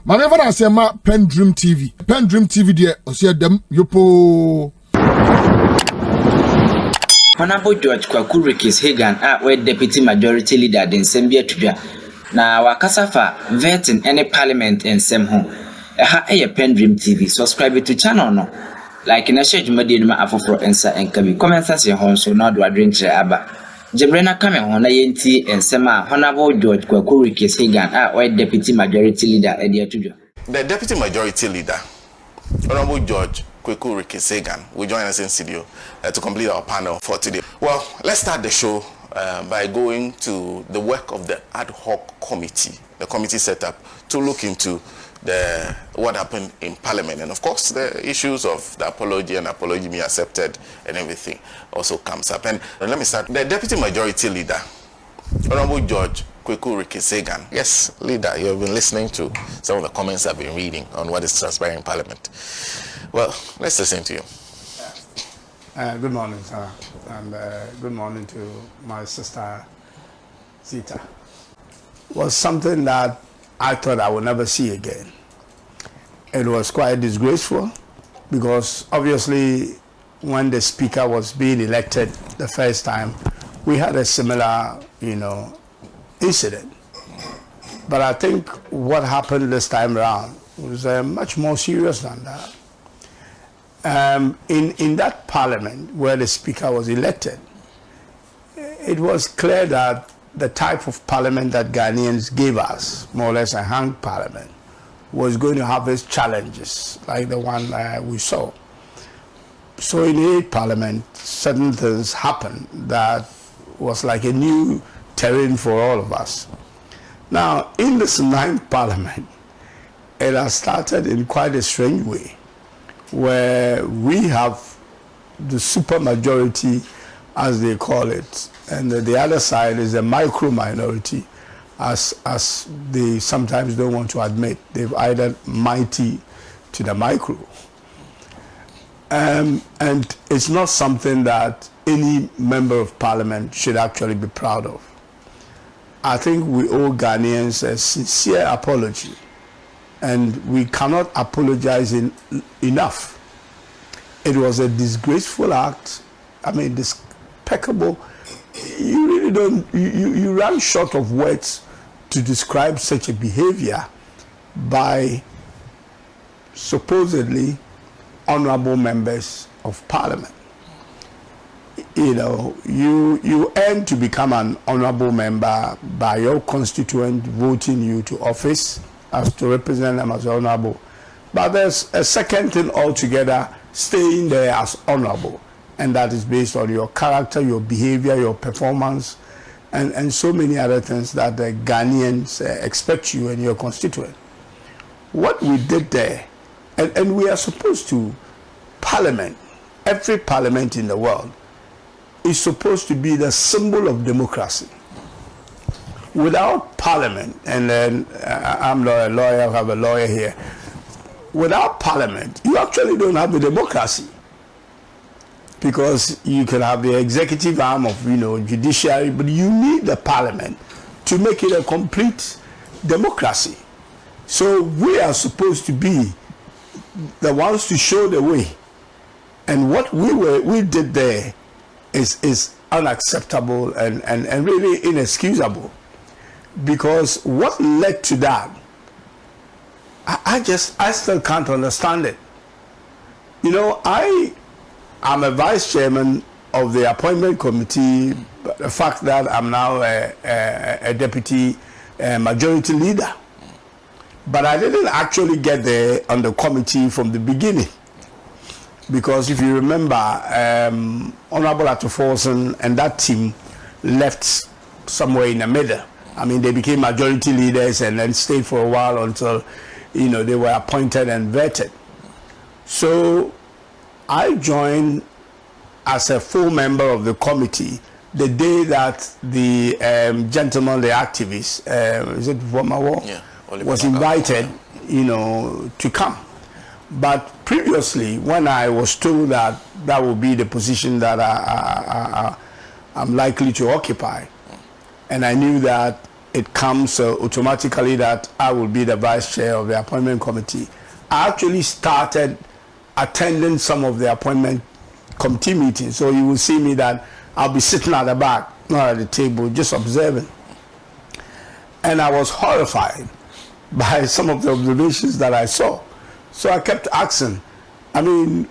Maneva na sema PENDREAM TV. PENDREAM TV de osia dem yopo. Honorable George Kwakurikis Hagan we Deputy Majority Leader in Sembia Tudja. Na wakasafa vetting any parliament in Semho. PENDREAM TV. Subscribe to channel no. Like in a shade madinuma afofro ensa enkabi. Comment as your home so now do I drink aba. Jebrena kame hona yenti ensema Honorable George Kwakurikis Hagan we Deputy Majority Leader Edia Tudja. The Deputy Majority Leader, Honorable George Kwakurikis Hagan, will join us in studio to complete our panel for today. Well, let's start the show by going to the work of the ad hoc committee, the committee set up to look into what happened in Parliament, and of course the issues of the apology and apology being accepted and everything also comes up. And let me start. The Deputy Majority Leader, Honorable George Kwakurikis Hagan. Yes, Leader, you have been listening to some of the comments I've been reading on what is transpiring in Parliament. Well, let's listen to you. Good morning, sir, and good morning to my sister Zita. It was something that I thought I would never see again. It was quite disgraceful because obviously when the speaker was being elected the first time, we had a similar, incident. But I think what happened this time around was much more serious than that. In that parliament where the speaker was elected, it was clear that the type of parliament that Ghanaians gave us, more or less a hung parliament, was going to have its challenges, like the one we saw. So in the 8th parliament, certain things happened that was like a new terrain for all of us. Now, in this 9th parliament, it has started in quite a strange way, where we have the super majority, as they call it, and the other side is a micro minority, as they sometimes don't want to admit. They've added mighty to the micro. And it's not something that any member of parliament should actually be proud of. I think we owe Ghanaians a sincere apology, and we cannot apologize enough. It was a disgraceful act. I mean, despicable. You really don't, you run short of words to describe such a behavior by supposedly honorable members of parliament. You aim to become an honorable member by your constituent voting you to office as to represent them as honorable. But there's a second thing altogether, staying there as honorable. And that is based on your character, your behavior, your performance, and so many other things that the Ghanaians expect you and your constituent. What we did there, and we are supposed to, parliament, every parliament in the world, is supposed to be the symbol of democracy. Without parliament, and then I'm not a lawyer, I have a lawyer here. Without parliament, you actually don't have a democracy. Because you can have the executive arm of, judiciary, but you need the parliament to make it a complete democracy. So we are supposed to be the ones to show the way. And what we did there is unacceptable and really inexcusable. Because what led to that, I still can't understand it. I'm a vice chairman of the appointment committee, but the fact that I'm now a deputy majority leader. But I didn't actually get there on the committee from the beginning. Because if you remember, Honorable Attoforson and that team left somewhere in the middle. I mean, they became majority leaders and then stayed for a while until, they were appointed and vetted. So I joined as a full member of the committee the day that the gentleman, the activist, is it Vomawo, was invited, to come. But previously, when I was told that that would be the position that I'm likely to occupy, and I knew that it comes automatically that I will be the vice chair of the appointment committee, I actually started attending some of the appointment committee meetings. So you will see me that I'll be sitting at the back, not at the table, just observing. And I was horrified by some of the observations that I saw. So I kept asking, I mean,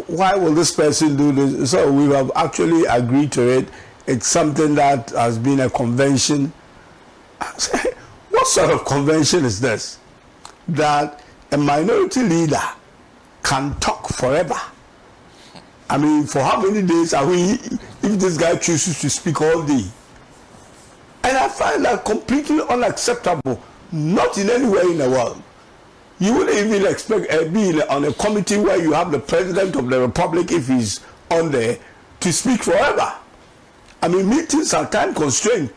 why will this person do this? So we have actually agreed to it. It's something that has been a convention. I say, what sort of convention is this? That a minority leader can talk forever. I mean, for how many days are we, if this guy chooses to speak all day? And I find that completely unacceptable, not in any way in the world. You wouldn't even expect being on a committee where you have the president of the republic, if he's on there, to speak forever. I mean, meetings are time constrained.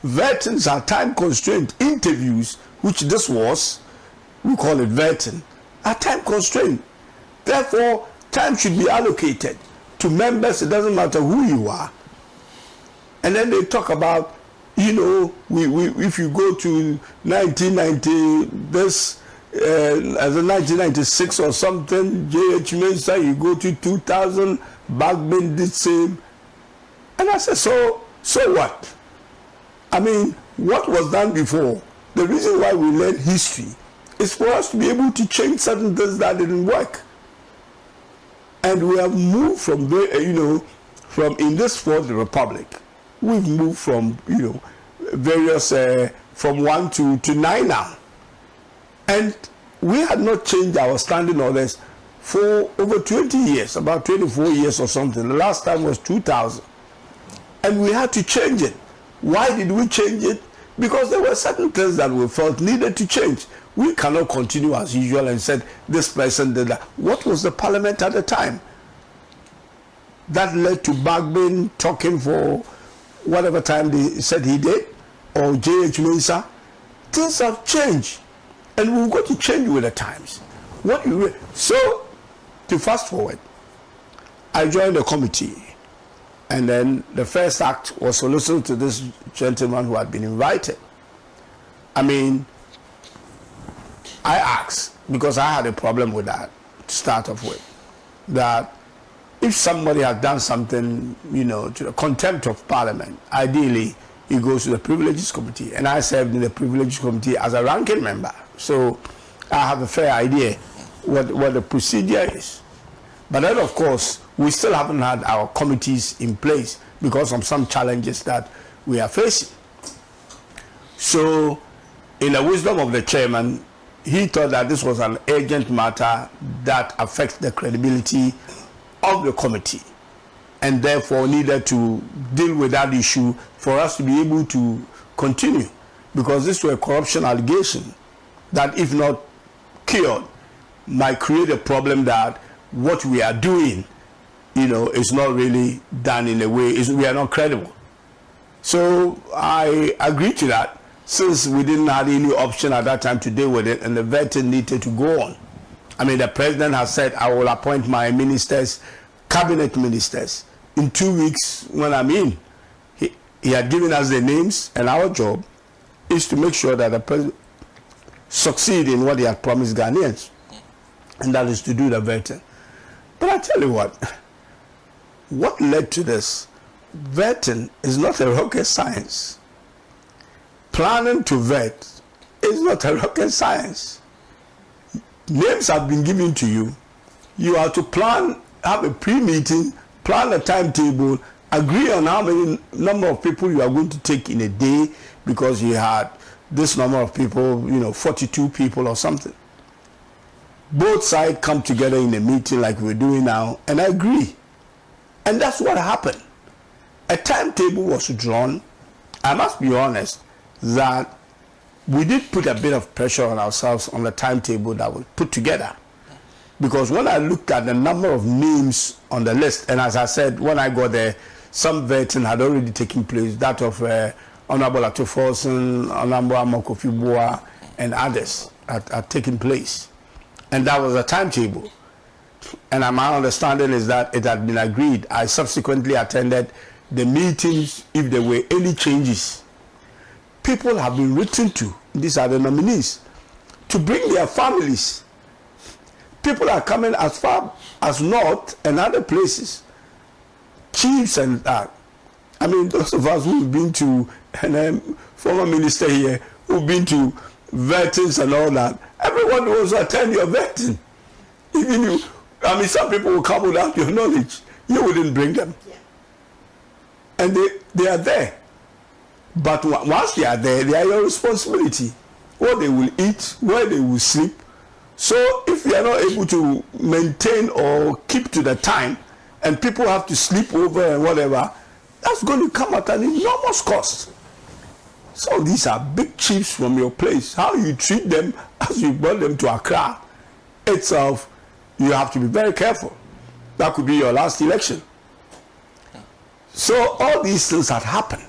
Vetting are time constrained. Interviews, which this was, we call it vetting, are time constrained. Therefore, time should be allocated to members. It doesn't matter who you are. And then they talk about, you know, if you go to 1990, this, as a 1996 or something, J.H. Mensah, you go to 2000, Bagbin did same. And I said, so what? I mean, what was done before? The reason why we learn history is for us to be able to change certain things that didn't work. And we have moved from, you know, from in this fourth republic, we've moved from, you know, various, from 1 to 9 now. And we had not changed our standing orders for over 20 years, about 24 years or something. The last time was 2000. And we had to change it. Why did we change it? Because there were certain things that we felt needed to change. We cannot continue as usual and said, this person did that. What was the parliament at the time? That led to Bagbin talking for whatever time they said he did, or J.H. Mensah. Things have changed. And we've got to change with the times. So, to fast forward, I joined the committee. And then the first act was to listen to this gentleman who had been invited. I mean, I asked, because I had a problem with that to start off with, that if somebody had done something, you know, to the contempt of Parliament, ideally it goes to the Privileges Committee. And I served in the Privileges Committee as a ranking member. So I have a fair idea what the procedure is. But then, of course, we still haven't had our committees in place because of some challenges that we are facing. So, in the wisdom of the chairman, he thought that this was an urgent matter that affects the credibility of the committee, and therefore needed to deal with that issue for us to be able to continue, because this was a corruption allegation that, if not cured, might create a problem that what we are doing, you know, is not really done in a way, we are not credible. So I agreed to that, since we didn't have any option at that time to deal with it, and the vetting needed to go on. I mean, the president has said, I will appoint my ministers, cabinet ministers, in 2 weeks when I'm in. He had given us the names, and our job is to make sure that the president succeed in what he had promised Ghanaians, and that is to do the vetting. But I tell you what led to this? Vetting is not a rocket science. Planning to vet is not a rocket science. Names have been given to you. You have to plan, have a pre-meeting, plan a timetable, agree on how many number of people you are going to take in a day, because you had this number of people, you know, 42 people or something. Both sides come together in a meeting like we're doing now and agree. And that's what happened. A timetable was drawn. I must be honest that we did put a bit of pressure on ourselves on the timetable that was put together. Because when I looked at the number of names on the list, and as I said, when I got there, some vetting had already taken place, that of Honorable Atuforson, Honorable Amokofi-Boa, and others had taken place. And that was a timetable. And my understanding is that it had been agreed. I subsequently attended the meetings. If there were any changes, people have been written to, these are the nominees, to bring their families. People are coming as far as north and other places, chiefs and that. I mean, those of us who've been to, and former minister here, who've been to vetings and all that, everyone knows to attend your vetting. Even you, I mean, some people will come without your knowledge. You wouldn't bring them. Yeah. And they are there. But once they are there, they are your responsibility. What they will eat, where they will sleep. So if you are not able to maintain or keep to the time, and people have to sleep over and whatever, that's going to come at an enormous cost. So these are big chiefs from your place. How you treat them as you brought them to Accra itself, you have to be very careful. That could be your last election. So all these things had happened.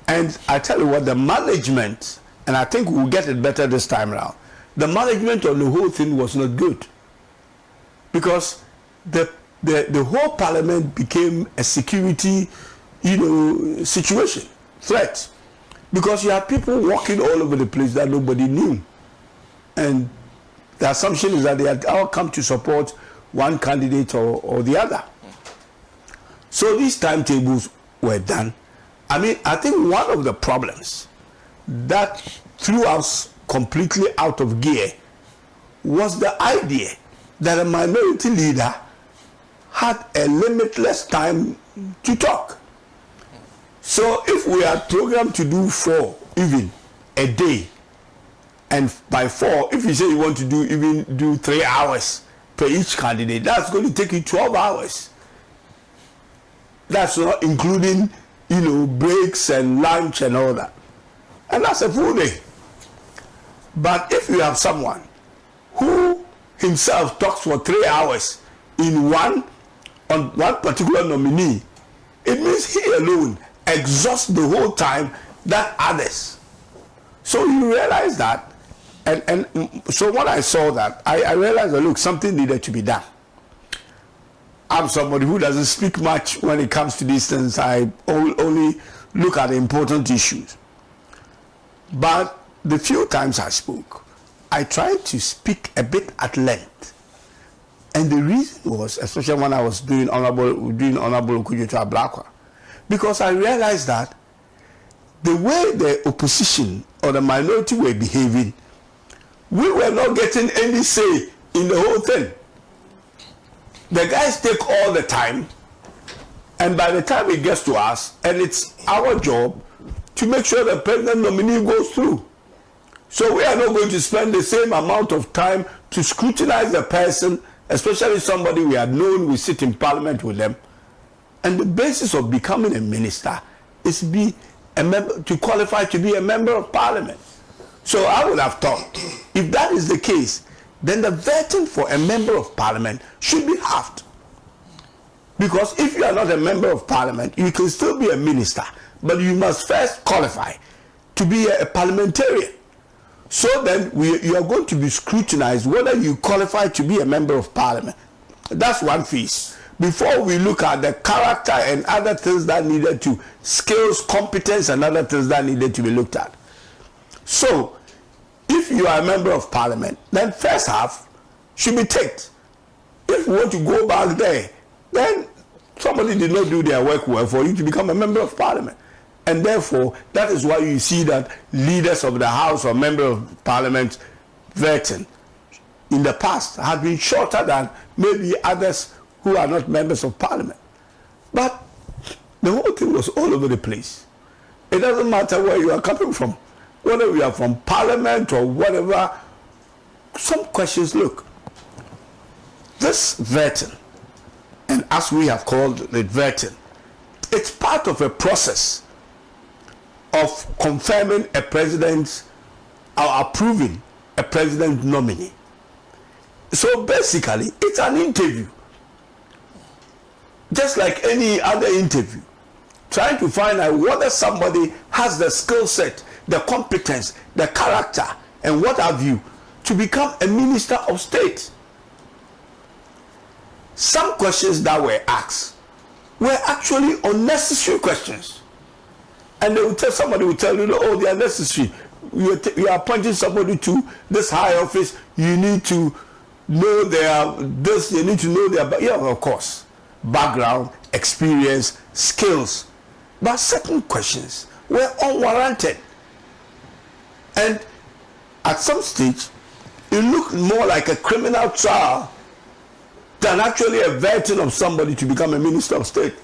And I tell you what, the management, and I think we'll get it better this time around, the management of the whole thing was not good. Because the whole parliament became a security, situation, threat. Because you have people walking all over the place that nobody knew. And the assumption is that they had all come to support one candidate or the other. So these timetables were done. I mean, I think one of the problems that threw us completely out of gear was the idea that a minority leader had a limitless time to talk. So if we are programmed to do 4 even a day, and by 4, if you say you want to do 3 hours per each candidate, that's going to take you 12 hours. That's not including, breaks and lunch and all that. And that's a full day. But if you have someone who himself talks for 3 hours on one particular nominee, it means he alone exhausts the whole time that others. So you realize that, and so when I saw that, I realized that, look, something needed to be done. I'm somebody who doesn't speak much when it comes to these things. I only look at the important issues. But the few times I spoke, I tried to speak a bit at length. And the reason was, especially when I was doing Honorable Okujoto Ablakwa, because I realized that the way the opposition or the minority were behaving, we were not getting any say in the whole thing. The guys take all the time, and by the time it gets to us, and it's our job to make sure the president nominee goes through. So we are not going to spend the same amount of time to scrutinize the person, especially somebody we have known, we sit in parliament with them. And the basis of becoming a minister is to qualify to be a member of parliament. So I would have thought, if that is the case, then the vetting for a member of parliament should be halved. Because if you are not a member of parliament, you can still be a minister, but you must first qualify to be a parliamentarian. So then you are going to be scrutinized whether you qualify to be a member of parliament. That's one piece. Before we look at the character and other things that needed to, skills, competence, and other things that needed to be looked at. So, if you are a member of parliament, then first half should be ticked. If you want to go back there, then somebody did not do their work well for you to become a member of parliament. And therefore, that is why you see that leaders of the House or member of parliament vetting in the past have been shorter than maybe others who are not members of parliament. But the whole thing was all over the place. It doesn't matter where you are coming from, whether you are from parliament or whatever. Some questions, look, this vetting, and as we have called it vetting, it's part of a process of confirming a president or approving a president nominee. So basically, it's an interview. Just like any other interview, trying to find out whether somebody has the skill set, the competence, the character, and what have you, to become a minister of state. Some questions that were asked were actually unnecessary questions. And they will tell somebody, will tell you, oh, they are necessary. You are appointing somebody to this high office. You need to know this. You need to know yeah, of course, background, experience, skills. But certain questions were unwarranted. And at some stage, it looked more like a criminal trial than actually a vetting of somebody to become a minister of state.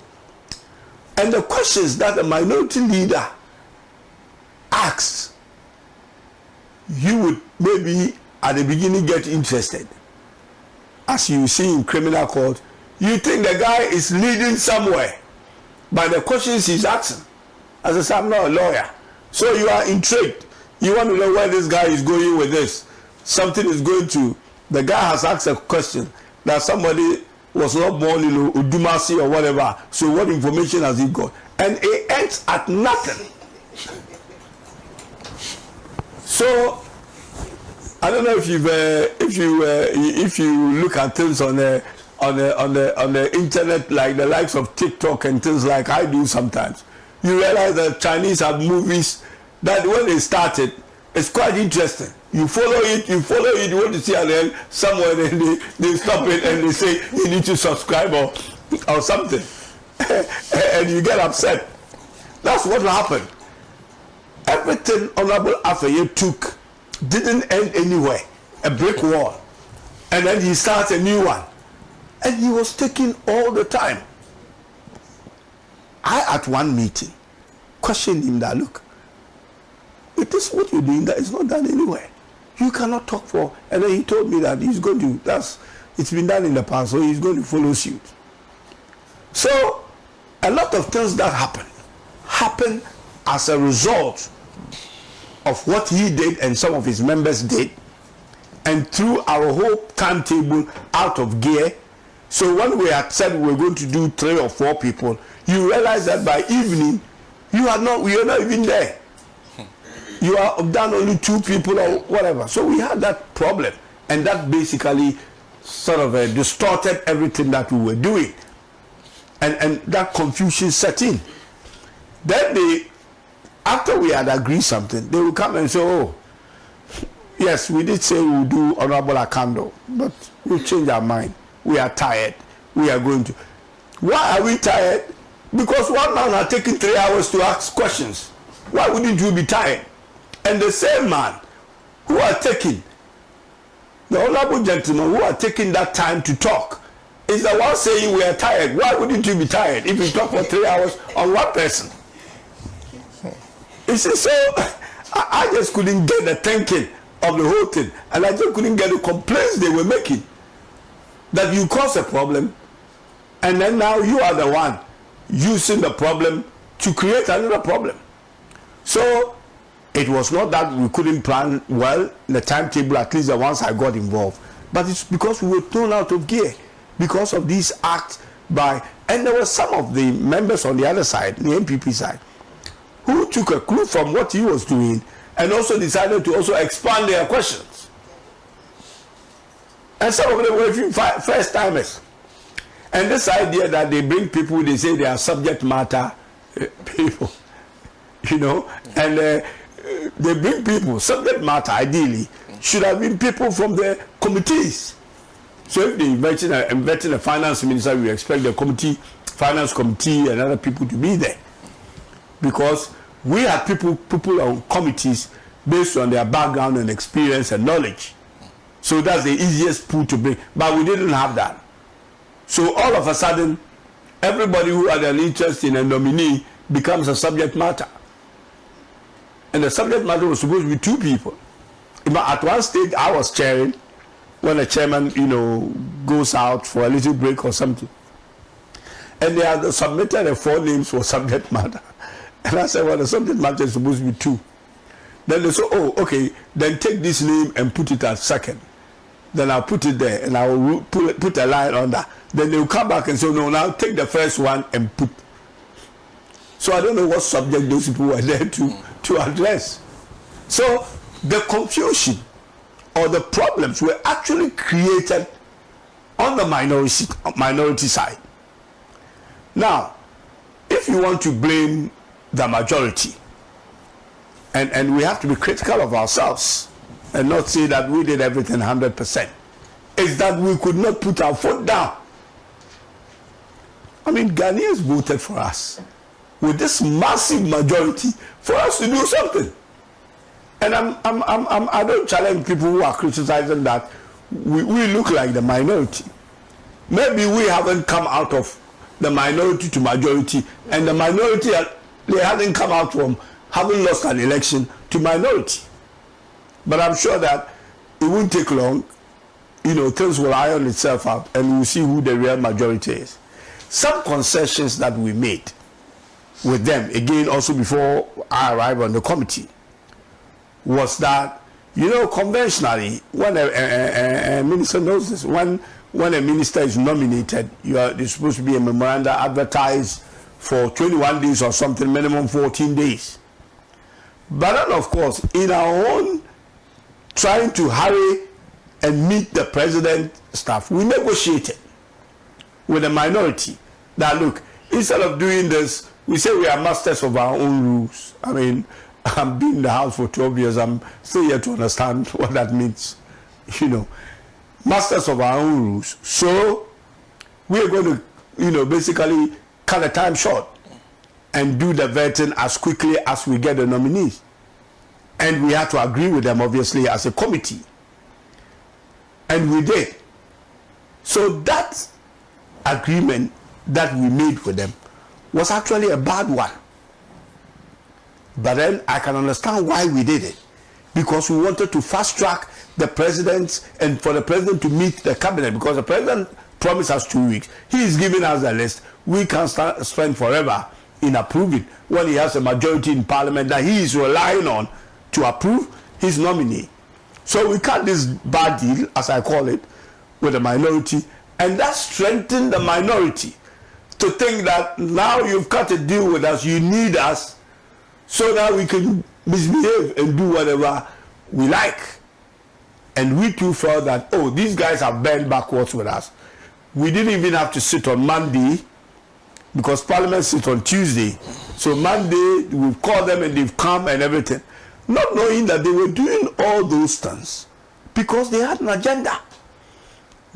And the questions that a minority leader asks, you would maybe at the beginning get interested. As you see in criminal court, you think the guy is leading somewhere by the questions he's asking. As I said, I'm not a lawyer. So you are intrigued. You want to know where this guy is going with this. Something is going to. The guy has asked a question that somebody was not born in Udumasi or whatever. So what information has he got? And it ends at nothing. So I don't know if you look at things on the internet, like the likes of TikTok and things like I do sometimes. You realize that Chinese have movies that when they started, it's quite interesting. You follow it, you want to see, and then somewhere they stop it and they say you need to subscribe or something. And you get upset. That's what happened. Everything Honorable Afeye took didn't end anywhere. A brick wall. And then he starts a new one. And he was taking all the time. I, at one meeting, questioned him that, look, it is what you're doing that is not done anywhere. You cannot talk for, and then he told me that he's going to, it's been done in the past, so he's going to follow suit. So, a lot of things that happen as a result of what he did and some of his members did, and threw our whole timetable out of gear. So when we had said we were going to do 3 or 4 people, you realize that by evening, we are not even there. You are done only 2 people or whatever. So we had that problem, and that basically sort of distorted everything that we were doing, and that confusion set in. Then after we had agreed something, they would come and say, oh, yes, we did say we'll do Honorable Akando, but we'll change our mind. We are tired. We are going to. Why are we tired? Because one man had taken 3 hours to ask questions. Why wouldn't you be tired? And the same man who are taking, the honorable gentleman who are taking that time to talk, is the one saying we are tired. Why wouldn't you be tired if you talk for 3 hours on one person? You see, so I just couldn't get the thinking of the whole thing, and I just couldn't get the complaints they were making that you cause a problem, and then now you are the one using the problem to create another problem. So it was not that we couldn't plan well the timetable, at least the ones I got involved, but it's because we were thrown out of gear because of these acts and there were some of the members on the other side, the MPP side, who took a clue from what he was doing and also decided to also expand their questions. And some of them were first timers. And this idea that they bring people, they say they are subject matter people, you know, and they bring people, subject matter ideally should have been people from the committees. So if they inviting a finance minister, we expect the finance committee and other people to be there. Because we have people on committees based on their background and experience and knowledge. So that's the easiest pool to bring. But we didn't have that. So all of a sudden, everybody who had an interest in a nominee becomes a subject matter. And the subject matter was supposed to be 2 people. At one stage, I was chairing when the chairman, goes out for a little break or something. And they had submitted the 4 names for subject matter. And I said, well, the subject matter is supposed to be 2. Then they said, oh, okay, then take this name and put it as second. Then I'll put it there and I will put a line under. Then they will come back and say, no, now take the first one and put. So I don't know what subject those people were there to address. So the confusion or the problems were actually created on the minority side. Now, if you want to blame the majority. And we have to be critical of ourselves and not say that we did everything 100%. It's that we could not put our foot down. I mean, Ghanaians voted for us with this massive majority for us to do something. And I don't challenge people who are criticizing that we look like the minority. Maybe we haven't come out of the minority to majority, and the minority, they haven't come out from having lost an election to minority. But I'm sure that it won't take long. You know, things will iron itself out, and we'll see who the real majority is. Some concessions that we made with them, again, also before I arrived on the committee, was that, you know, conventionally, when a minister knows this, when a minister is nominated, there's supposed to be a memoranda advertised for 21 days or something, minimum 14 days. But then, of course, in our own trying to hurry and meet the president staff, we negotiated with the minority that, look, instead of doing this, we say we are masters of our own rules. I mean, I've been in the house for 12 years. I'm still yet to understand what that means. You know, masters of our own rules. So we're going to, you know, basically cut the time short and do the vetting as quickly as we get the nominees. And we had to agree with them, obviously, as a committee. And we did. So that agreement that we made with them was actually a bad one. But then I can understand why we did it. Because we wanted to fast track the president and for the president to meet the cabinet, because the president promised us 2 weeks. He is giving us the list. We can't spend forever in approving when he has a majority in parliament that he is relying on to approve his nominee. So we cut this bad deal, as I call it, with the minority, and that strengthened the minority to think that now you've cut a deal with us, you need us, so that we can misbehave and do whatever we like. And we too felt that, oh, these guys have bent backwards with us. We didn't even have to sit on Monday, because Parliament sits on Tuesday. So Monday, we've called them and they've come and everything. Not knowing that they were doing all those things because they had an agenda.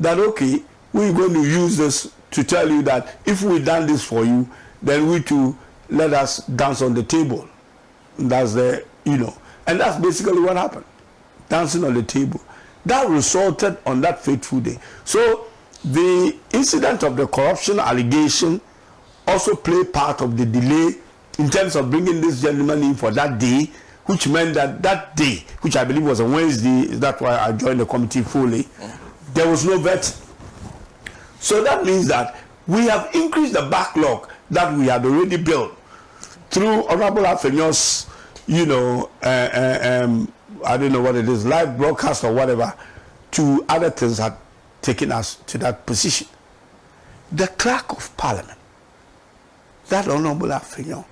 That, okay, we're going to use this to tell you that if we done this for you, then we too let us dance on the table. That's the, you know, and that's basically what happened. Dancing on the table. That resulted on that fateful day. So the incident of the corruption allegation also played part of the delay in terms of bringing this gentleman in for that day, which meant that that day, which I believe was a Wednesday, that's why I joined the committee fully, there was no vetting. So that means that we have increased the backlog that we had already built through Honorable Afenyo's, you know, I don't know what it is, live broadcast or whatever, to other things had taken us to that position. The clerk of parliament, that Honorable Afenyo,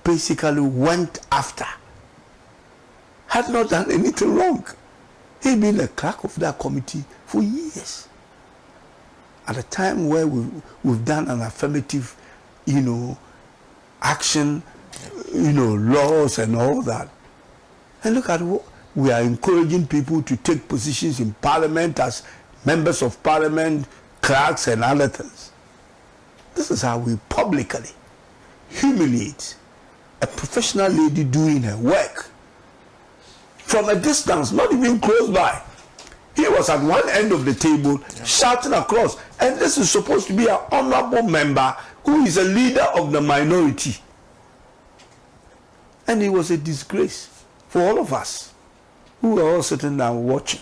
basically went after, had not done anything wrong. He'd been the clerk of that committee for years. At a time where we've done an affirmative, you know, action, you know, laws and all that. And look at what we are encouraging people to take positions in parliament as members of parliament, clerks and other things. This is how we publicly humiliate a professional lady doing her work from a distance, not even close by. He was at one end of the table, shouting across. And this is supposed to be an honorable member who is a leader of the minority. And it was a disgrace for all of us who were all sitting down watching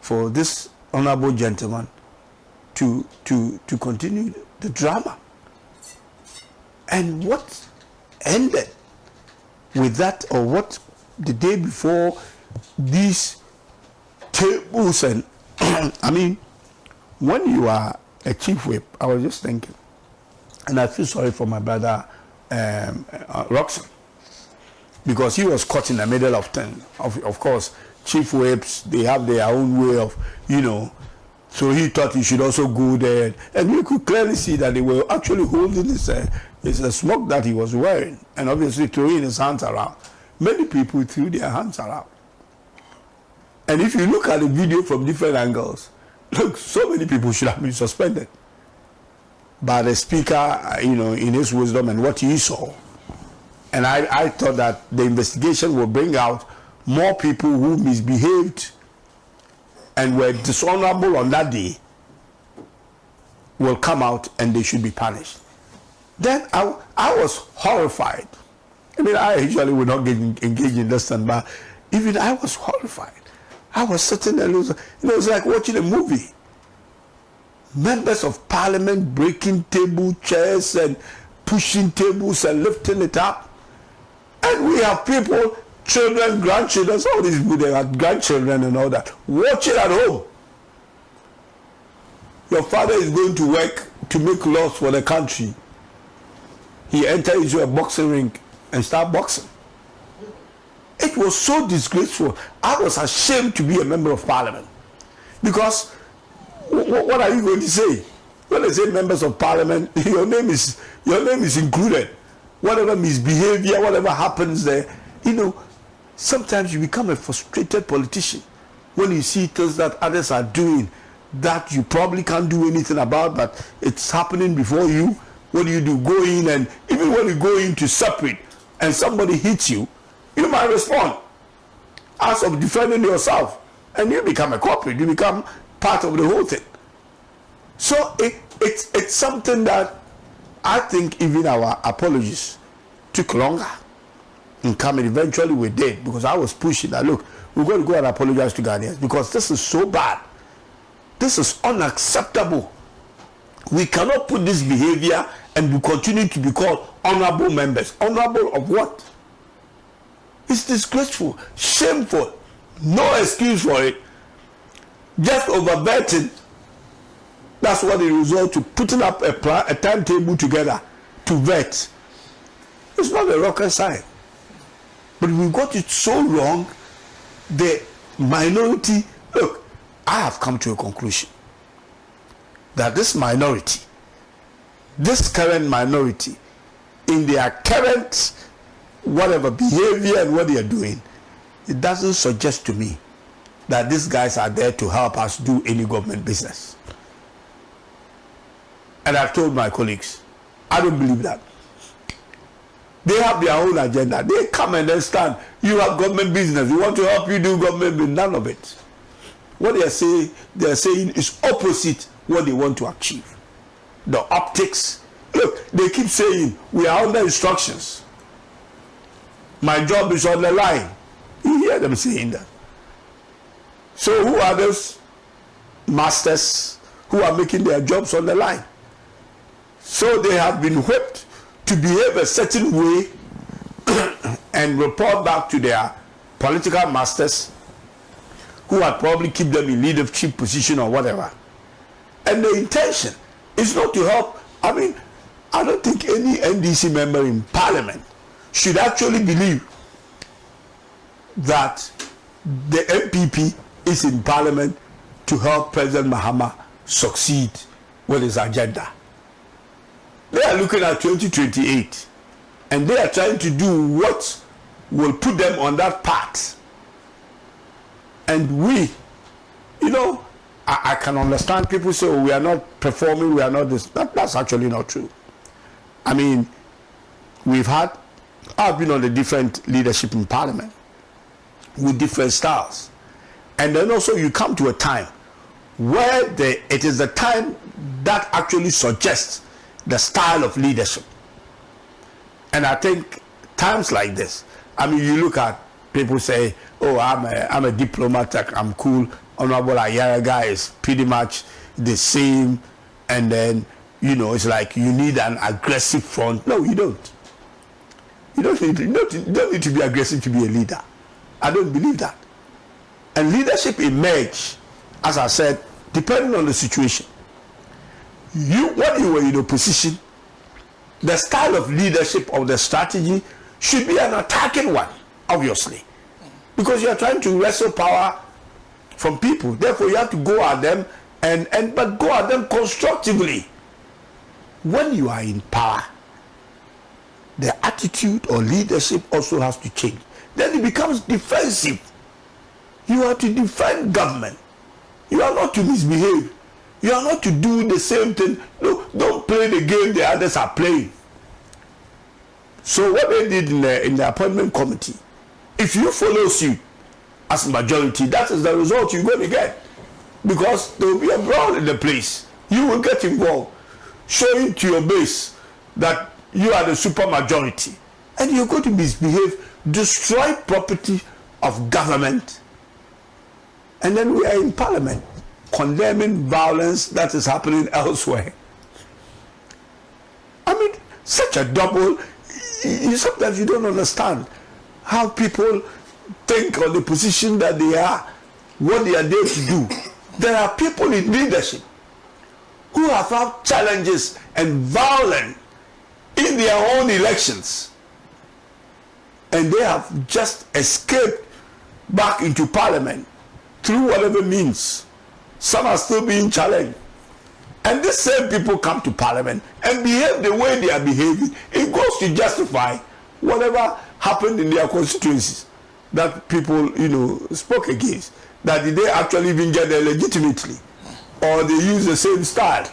for this honorable gentleman to continue the drama. And what ended with that, or what the day before, these tables and I mean, when you are a chief whip, I was just thinking, and I feel sorry for my brother Roxon, because he was caught in the middle of things. Of course, chief whips, they have their own way of, you know, so he thought he should also go there, and we could clearly see that they were actually holding this It's a smoke that he was wearing, and obviously throwing his hands around. Many people threw their hands around. And if you look at the video from different angles, look, so many people should have been suspended. But the speaker, you know, in his wisdom and what he saw, and I thought that the investigation will bring out more people who misbehaved and were dishonorable on that day will come out and they should be punished. Then I was horrified. I mean, I usually would not engage in this thing, but even I was horrified. I was sitting there, it was like watching a movie. Members of parliament breaking table chairs and pushing tables and lifting it up. And we have people, children, grandchildren, all these people, they have grandchildren and all that, watching at home. Your father is going to work to make laws for the country. He entered into a boxing ring and start boxing. It was so disgraceful. I was ashamed to be a member of parliament. Because what are you going to say? When they say members of parliament, your name is included. Whatever misbehavior, whatever happens there, you know, sometimes you become a frustrated politician when you see things that others are doing that you probably can't do anything about, but it's happening before you. What do? Go in, and even when you go in to separate and somebody hits you, you might respond as of defending yourself, and you become a culprit. You become part of the whole thing. So it's something that I think even our apologies took longer in coming. Eventually we did, because I was pushing that, look, we're going to go and apologize to Ghanaians because this is so bad. This is unacceptable. We cannot put this behavior and we continue to be called honorable members. Honorable of what? It's disgraceful, shameful, no excuse for it. Just overvetting. That's what it results to, putting up a timetable together to vet. It's not a rocket science. But we got it so wrong. The minority, look, I have come to a conclusion that this minority, this current minority, in their current whatever behavior and what they are doing, it doesn't suggest to me that these guys are there to help us do any government business. And I've told my colleagues, I don't believe that. They have their own agenda. They come and then stand. You have government business. We want to help you do government business. None of it. What they are saying is opposite what they want to achieve. The optics. Look, they keep saying we are under instructions. My job is on the line. You hear them saying that. So who are those masters who are making their jobs on the line? So they have been whipped to behave a certain way and report back to their political masters who had probably keep them in leadership position or whatever. And the intention is not to help. I mean, I don't think any NDC member in parliament should actually believe that the MPP is in parliament to help President Mahama succeed with his agenda. They are looking at 2028 and they are trying to do what will put them on that path. And we, you know, I can understand people say, oh, we are not performing, we are not this. That's actually not true. I mean, I've been on the different leadership in parliament with different styles. And then also you come to a time where it is the time that actually suggests the style of leadership. And I think times like this, I mean, you look at people say, oh, I'm a diplomat, I'm cool. Honorable Ayaraga is pretty much the same. And then, you know, it's like you need an aggressive front. No, you don't. You don't need to be aggressive to be a leader. I don't believe that. And leadership emerges, as I said, depending on the situation. When you were in opposition, the style of leadership of the strategy should be an attacking one, obviously. Because you are trying to wrestle power from people. Therefore, you have to go at them, but go at them constructively. When you are in power, the attitude or leadership also has to change. Then it becomes defensive. You are to defend government. You are not to misbehave. You are not to do the same thing. No, don't play the game the others are playing. So what they did in the appointment committee, if you follow suit as majority, that is the result you're going to get. Because there will be a brawl in the place. You will get involved, showing to your base that you are the super majority. And you're going to misbehave, destroy property of government. And then we are in parliament condemning violence that is happening elsewhere. I mean, such a double, sometimes you don't understand how people think on the position that they are, what they are there to do. There are people in leadership who have had challenges and violence in their own elections, and they have just escaped back into parliament through whatever means. Some are still being challenged, and these same people come to parliament and behave the way they are behaving. It goes to justify whatever happened in their constituencies that people, spoke against. That did they actually even get there legitimately, or they use the same style,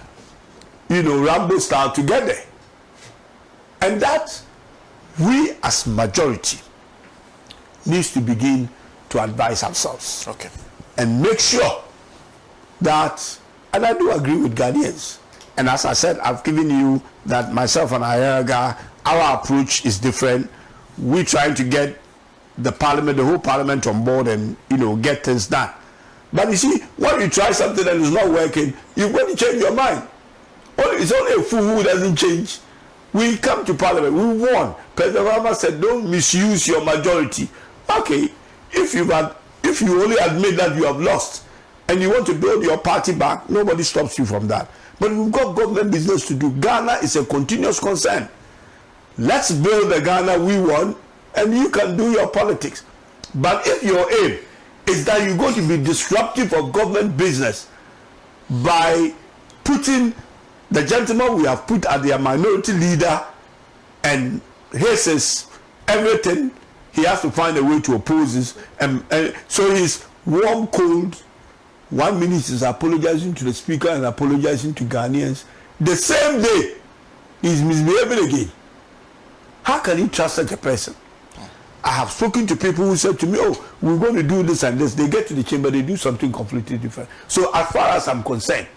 Rambo style to get there. And that we as majority needs to begin to advise ourselves. Okay. And make sure that, and I do agree with Ghanaians, and as I said, I've given you that myself and Ayaga, our approach is different. We're trying to get the parliament, the whole parliament on board and, get things done. But you see, when you try something and it's not working, you're going to change your mind. It's only a fool who doesn't change. We come to parliament, we won. President Obama said, don't misuse your majority. Okay, if you only admit that you have lost and you want to build your party back, nobody stops you from that. But we've got government business to do. Ghana is a continuous concern. Let's build the Ghana we want, and you can do your politics. But if your aim is that you're going to be disruptive of government business by putting the gentleman we have put as their minority leader, and he says everything, he has to find a way to oppose this, and so he's warm, cold. 1 minute he's apologizing to the speaker and apologizing to Ghanaians. The same day, he's misbehaving again. How can you trust such a person? I have spoken to people who said to me, oh, we're going to do this and this. They get to the chamber, they do something completely different. So as far as I'm concerned,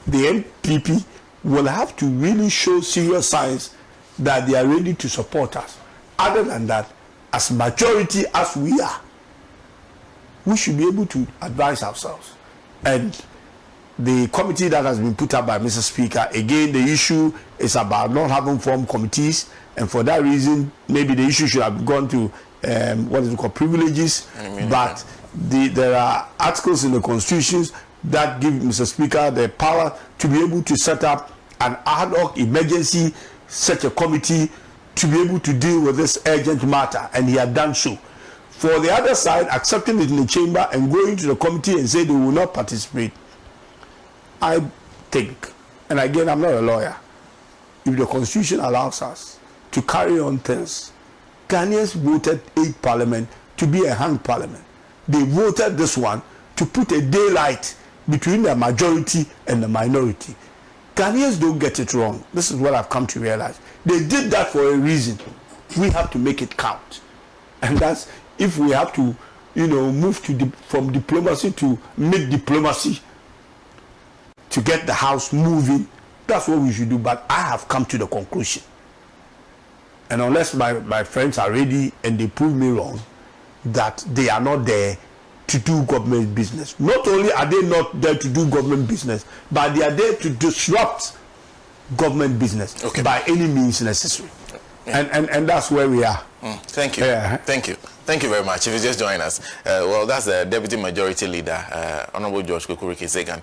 the NPP will have to really show serious signs that they are ready to support us. Other than that, as majority as we are, we should be able to advise ourselves. And the committee that has been put up by Mr. Speaker, again, the issue is about not having formed committees, and for that reason, maybe the issue should have gone to what is it called, privileges. But there are articles in the constitutions that give Mr. Speaker the power to be able to set up an ad hoc emergency, such a committee to be able to deal with this urgent matter, and he had done so. For the other side, accepting it in the chamber and going to the committee and say they will not participate, I think, and again, I'm not a lawyer, if the constitution allows us to carry on things, Ghanaians voted 8th parliament to be a hanged parliament. They voted this one to put a daylight between the majority and the minority. Ghanaians don't get it wrong. This is what I've come to realize. They did that for a reason. We have to make it count. And that's, if we have to, move from diplomacy to mid-diplomacy to get the house moving, that's what we should do. But I have come to the conclusion, and unless my friends are ready and they prove me wrong, that they are not there to do government business. Not only are they not there to do government business, but they are there to disrupt government business by any means necessary. And that's where we are. Thank you. Thank you very much. If you just join us, well, that's the Deputy Majority Leader, Honorable George Kwaku Rickey-Zegan.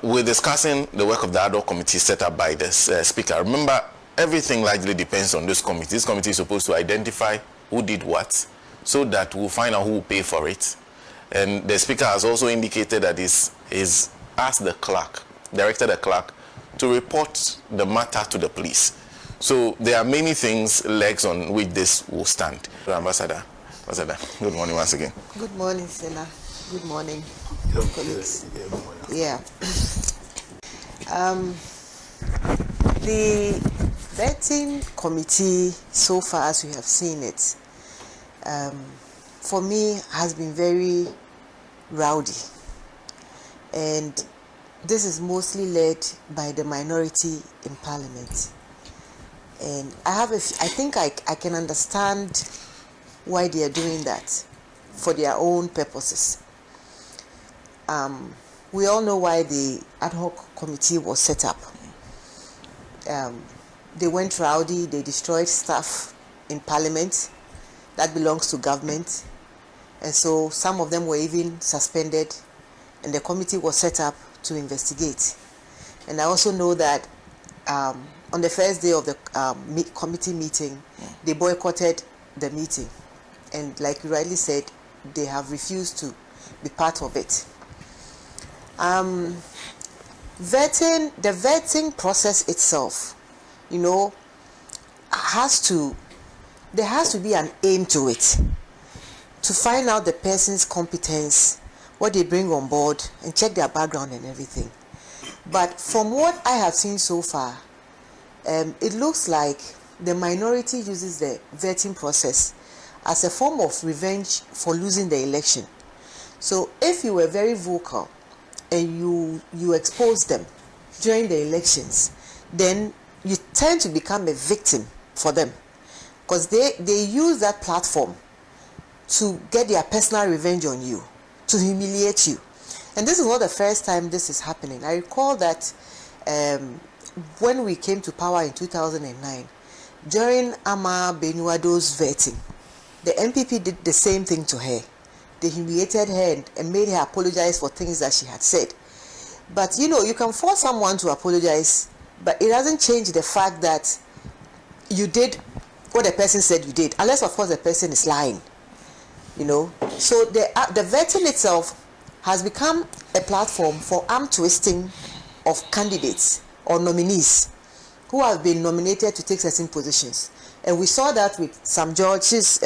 We're discussing the work of the ad hoc committee set up by the Speaker. Remember, everything largely depends on this committee. This committee is supposed to identify who did what, so that we'll find out who will pay for it. And the Speaker has also indicated that is asked the clerk, directed the clerk, to report the matter to the police. So there are many things, legs on which this will stand. Ambassador, good morning once again. Good morning, Sena. Good morning, colleagues. Yeah. The vetting committee, so far as we have seen it, for me has been very rowdy, and this is mostly led by the minority in Parliament. And I think I can understand why they are doing that, for their own purposes. We all know why the ad hoc committee was set up. They went rowdy, they destroyed stuff in Parliament that belongs to government, and so some of them were even suspended, and the committee was set up to investigate. And I also know that on the first day of the committee meeting, they boycotted the meeting, and like you rightly said, they have refused to be part of it. The vetting process itself, you know, there has to be an aim to it, to find out the person's competence, what they bring on board, and check their background and everything. But from what I have seen so far, it looks like the minority uses the vetting process as a form of revenge for losing the election. So if you were very vocal and you expose them during the elections, then you tend to become a victim for them, because they use that platform to get their personal revenge on you, to humiliate you. And this is not the first time this is happening. I recall that when we came to power in 2009, during Ama Benuado's vetting, the MPP did the same thing to her. They humiliated her and made her apologize for things that she had said. But you know, you can force someone to apologize, but it doesn't change the fact that you did what the person said you did, unless of course the person is lying, you know. So the vetting itself has become a platform for arm twisting of candidates or nominees who have been nominated to take certain positions. And we saw that with some judges'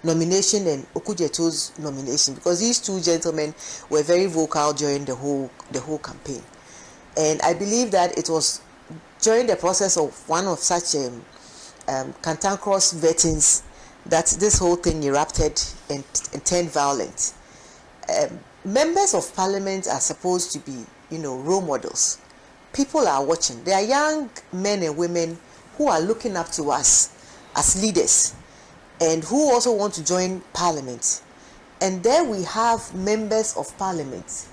nomination and Okudjeto's nomination, because these two gentlemen were very vocal during the whole campaign. And I believe that it was during the process of one of such cantankerous vettings that this whole thing erupted and turned violent. Members of Parliament are supposed to be, you know, role models. People are watching. There are young men and women who are looking up to us as leaders and who also want to join Parliament. And there we have members of Parliament,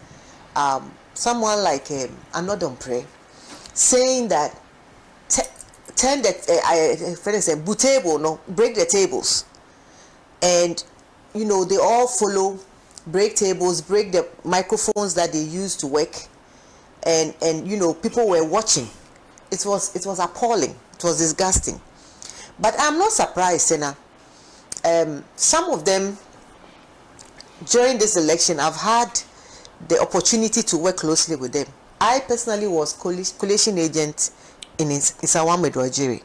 someone like Anodompre, saying that break the tables. And you know, they all follow, break tables, break the microphones that they use to work, and you know, people were watching. It was appalling. It was disgusting. But I'm not surprised, Senna. Some of them during this election, I've had the opportunity to work closely with them. I personally was collation agent in Isawam Medwajiri.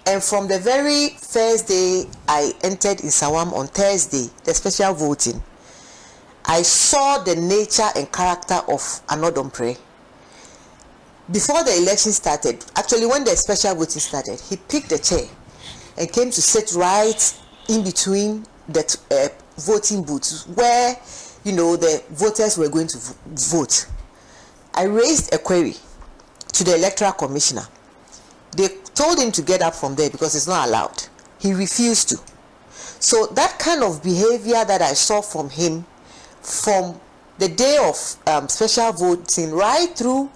And from the very first day I entered Isawam on Thursday, the special voting, I saw the nature and character of Anodompre. Before the election started, actually when the special voting started, he picked the chair and came to sit right in between the voting booths where, you know, the voters were going to vote. I raised a query to the Electoral Commissioner. They told him to get up from there because it's not allowed. He refused to. So that kind of behavior that I saw from him from the day of special voting right through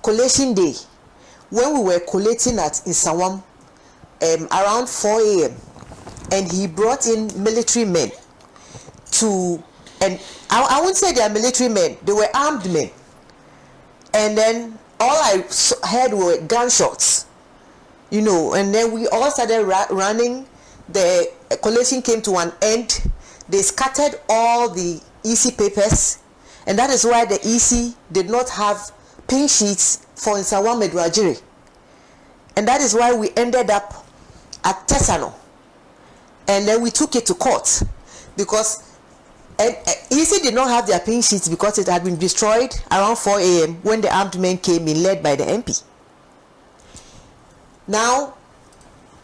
collation day, when we were collating at Isawam around 4 a.m. and he brought in military men to, and I wouldn't say they are military men, they were armed men. And then all I heard were gunshots, you know, and then we all started running. The collation came to an end. They scattered all the EC papers, and that is why the EC did not have pink sheets for Nsawam Medwajiri. And that is why we ended up at Tesano. And then we took it to court because EC did not have their pink sheets because it had been destroyed around 4 a.m. when the armed men came in led by the MP. Now,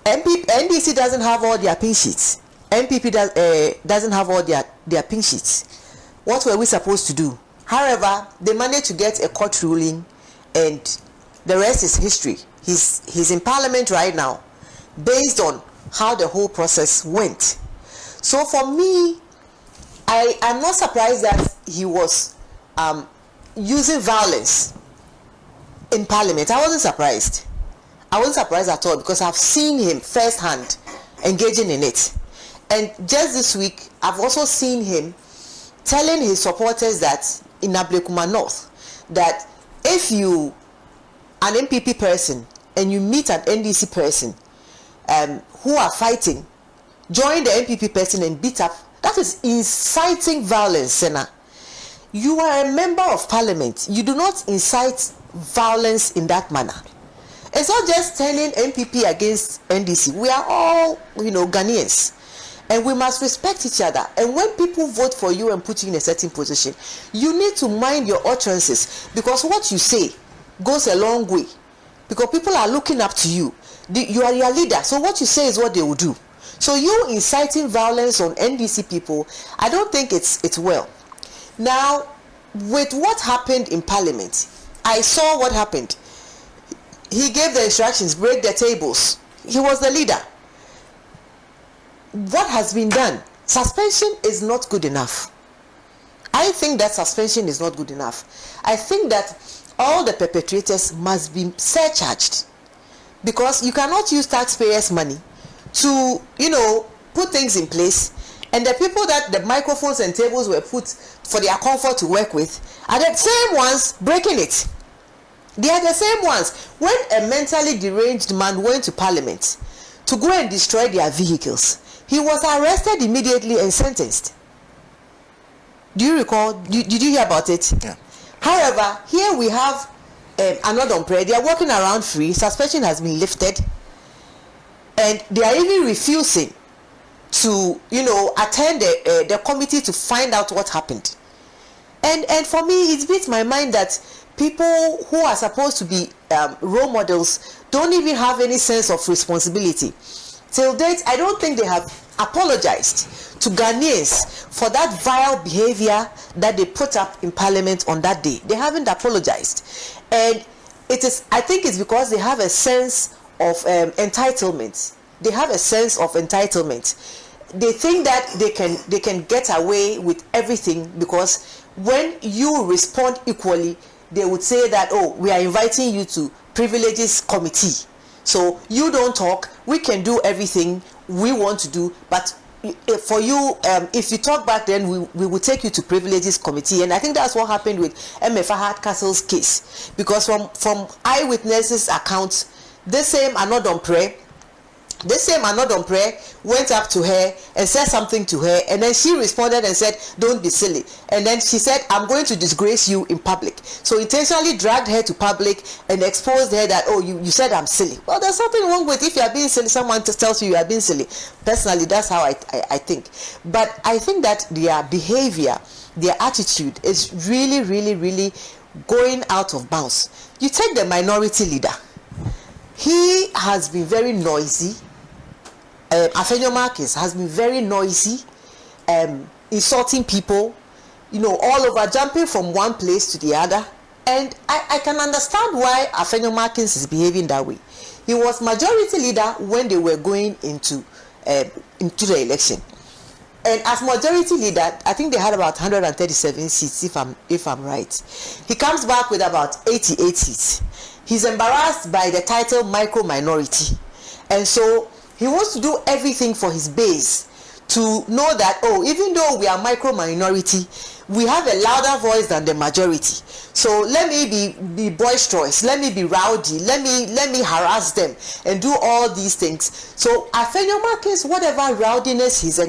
NDC doesn't have all their pink sheets. MPP doesn't have all their pink sheets. What were we supposed to do? However, they managed to get a court ruling, and the rest is history. He's in Parliament right now, based on how the whole process went. So for me, I'm not surprised that he was using violence in Parliament. I wasn't surprised. I wasn't surprised at all because I've seen him firsthand engaging in it. And just this week, I've also seen him telling his supporters that in Ablekuma North, that if you an MPP person and you meet an NDC person who are fighting, join the MPP person and beat up, that is inciting violence, Senna. You are a member of Parliament. You do not incite violence in that manner. It's not just turning MPP against NDC. We are all, Ghanaians. And we must respect each other. And when people vote for you and put you in a certain position, you need to mind your utterances, because what you say goes a long way. Because people are looking up to you. You are your leader. So what you say is what they will do. So you inciting violence on NDC people, I don't think it's well. Now, with what happened in Parliament, I saw what happened. He gave the instructions, break the tables. He was the leader. What has been done? Suspension is not good enough. I think that suspension is not good enough. I think that all the perpetrators must be surcharged, because you cannot use taxpayers' money to, put things in place, and the people that the microphones and tables were put for their comfort to work with are the same ones breaking it. They are the same ones. When a mentally deranged man went to Parliament to go and destroy their vehicles, he was arrested immediately and sentenced. Do you recall? Did you hear about it? Yeah. However, here we have another prayer. They are walking around free. Suspension has been lifted, and they are even refusing to, attend the committee to find out what happened. And for me, it beats my mind that people who are supposed to be role models don't even have any sense of responsibility. Till date, I don't think they have apologized to Ghanaians for that vile behavior that they put up in Parliament on that day. They haven't apologized. And I think it's because they have a sense of entitlement. They have a sense of entitlement. They think that they can get away with everything, because when you respond equally, they would say that, oh, we are inviting you to privileges committee. So you don't talk, we can do everything we want to do, but for you, if you talk back, then we will take you to privileges committee. And I think that's what happened with Emeafa Hardcastle's case, because from eyewitnesses' accounts, this same Anodompre went up to her and said something to her, and then she responded and said, don't be silly. And then she said, I'm going to disgrace you in public. So intentionally dragged her to public and exposed her that, oh, you said I'm silly. Well, there's something wrong with if you are being silly, someone tells you are being silly. Personally, that's how I think. But I think that their behavior, their attitude is really, really, really going out of bounds. You take the minority leader. He has been very noisy. Afenyo Marcus has been very noisy, insulting people, all over, jumping from one place to the other. And I can understand why Afenyo Marcus is behaving that way. He was majority leader when they were going into the election. And as majority leader, I think they had about 137 seats, if I'm right. He comes back with about 88 seats. He's embarrassed by the title micro minority. And so he wants to do everything for his base to know that, oh, even though we are micro minority, we have a louder voice than the majority. So let me be boisterous, let me be rowdy, let me harass them and do all these things. So Afenyo Marcus, whatever rowdiness he's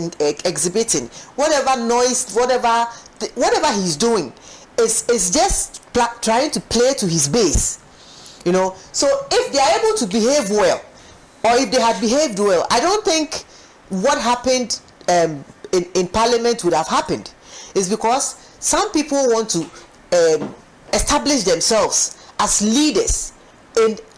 exhibiting, whatever noise, whatever he's doing, is just trying to play to his base. You know, so if they are able to behave well, or if they had behaved well, I don't think what happened in Parliament would have happened. It's because some people want to establish themselves as leaders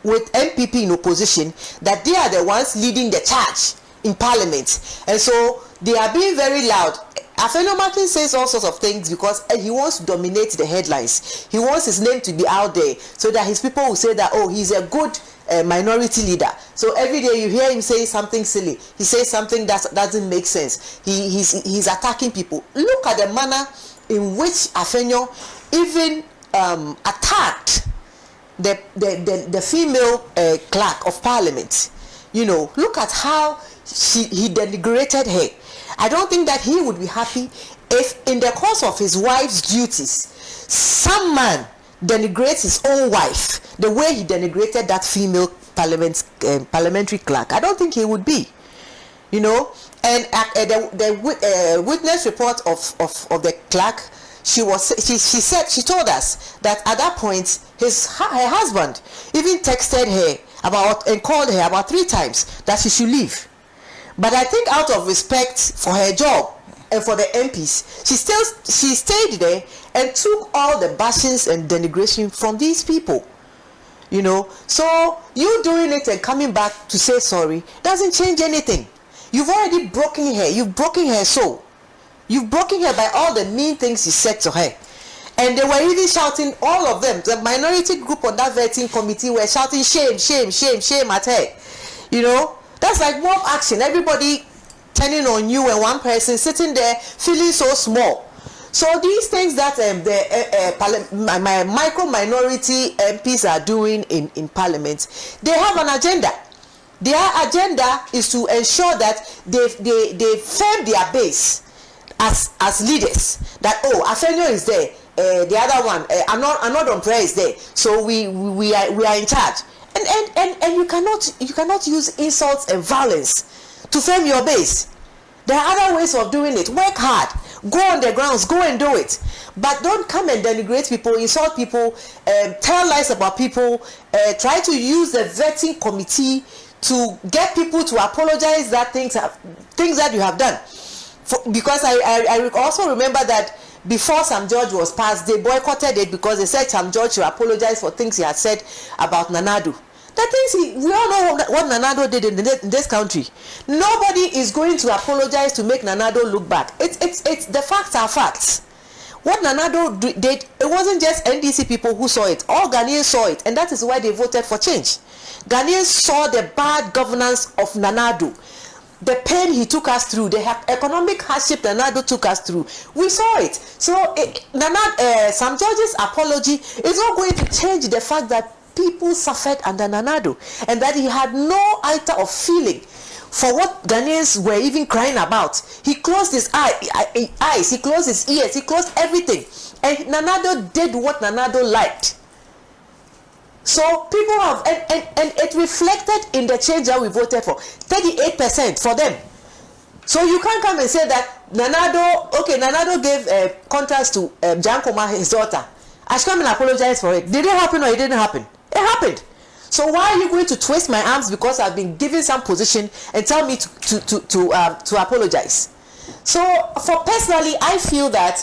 with MPP in opposition, that they are the ones leading the charge in Parliament, and so they are being very loud. Afenyo Martin says all sorts of things because he wants to dominate the headlines. He wants his name to be out there so that his people will say that, oh, he's a good minority leader. So every day you hear him say something silly. He says something that doesn't make sense. He's attacking people. Look at the manner in which Afenyo even attacked the female clerk of Parliament. You know, look at how he denigrated her. I don't think that he would be happy if in the course of his wife's duties, some man denigrates his own wife the way he denigrated that female parliamentary clerk. I don't think he would be, you know. And the witness report of the clerk, she told us that at that point her husband even texted her and called her about 3 times that she should leave. But I think out of respect for her job and for the MPs, she stayed there and took all the bashings and denigration from these people. You know, so you doing it and coming back to say sorry doesn't change anything. You've already broken her. You've broken her soul. You've broken her by all the mean things you said to her. And they were even shouting, all of them, the minority group on that vetting committee were shouting shame, shame, shame, shame at her. You know, that's like mob action. Everybody turning on you and one person sitting there feeling so small. So these things that my micro minority MPs are doing in Parliament, they have an agenda. Their agenda is to ensure that they firm their base as leaders. That, oh, Afenyo is there. The other one, Anodon Prayer is there, so we are in charge, and you cannot use insults and violence to firm your base. There are other ways of doing it. Work hard, go on the grounds, go and do it, but don't come and denigrate people, insult people, tell lies about people, try to use the vetting committee to get people to apologize that things that you have done. Because I also remember that before Sam George was passed, they boycotted it because they said Sam George should apologize for things he had said about Nanado. The things we all know what Nanado did in this country. Nobody is going to apologize to make Nanado look bad. It's the facts are facts. What Nanado did, it wasn't just NDC people who saw it. All Ghanaians saw it, and that is why they voted for change. Ghanaians saw the bad governance of Nanado. The pain he took us through, the economic hardship Nanado took us through, we saw it. So Sam George's apology is not going to change the fact that people suffered under Nanado, and that he had no iota of feeling for what Ghanaians were even crying about. He closed his eyes, he closed his ears, he closed everything, and Nanado did what Nanado liked. So people have, and it reflected in the change that we voted for, 38% for them. So you can't come and say that Nanado gave contracts to Jankoma, his daughter. I should come and apologize for it. Did it happen or it didn't happen? It happened. So why are you going to twist my arms because I've been given some position and tell me to apologize? So for personally, I feel that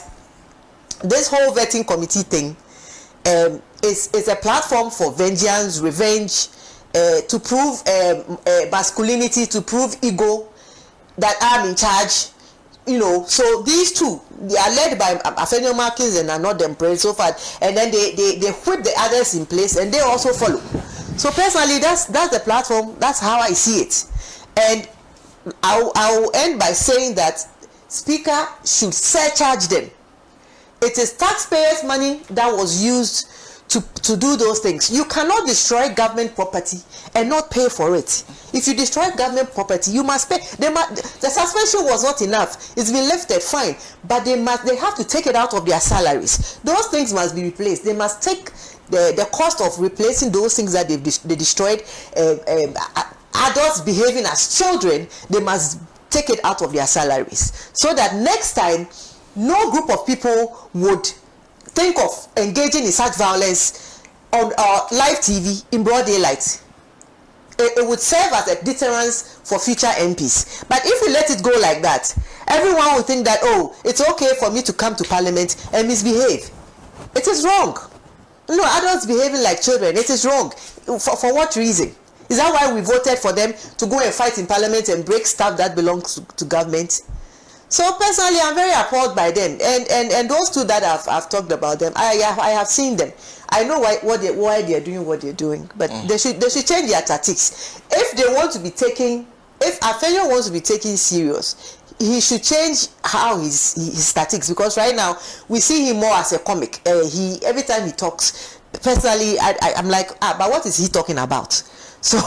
this whole vetting committee thing is a platform for vengeance, revenge, to prove masculinity, to prove ego, that I'm in charge. You know, so these two, they are led by Afenyo Markins and are not them praise so far, and then they whip the others in place and they also follow. So personally, that's the platform. That's how I see it, and I'll end by saying that Speaker should surcharge them. It is taxpayers' money that was used to do those things. You cannot destroy government property and not pay for it. If you destroy government property, you must pay. The suspension was not enough. It's been lifted, fine, but they have to take it out of their salaries. Those things must be replaced. They must take the cost of replacing those things that they destroyed. Adults behaving as children, they must take it out of their salaries, so that next time no group of people would think of engaging in such violence on live TV in broad daylight. It would serve as a deterrence for future MPs. But if we let it go like that, everyone will think that, oh, it's okay for me to come to Parliament and misbehave. It is wrong. No, adults behaving like children, it is wrong. For what reason? Is that why we voted for them to go and fight in Parliament and break stuff that belongs to government? So personally, I'm very appalled by them. And those two that I've talked about them, I have seen them. I know why they're doing what they're doing, but they should change their tactics. If they want to be taken, if Afenyo wants to be taken serious, he should change how his tactics, because right now we see him more as a comic. Every time he talks, personally, I'm like, but what is he talking about? So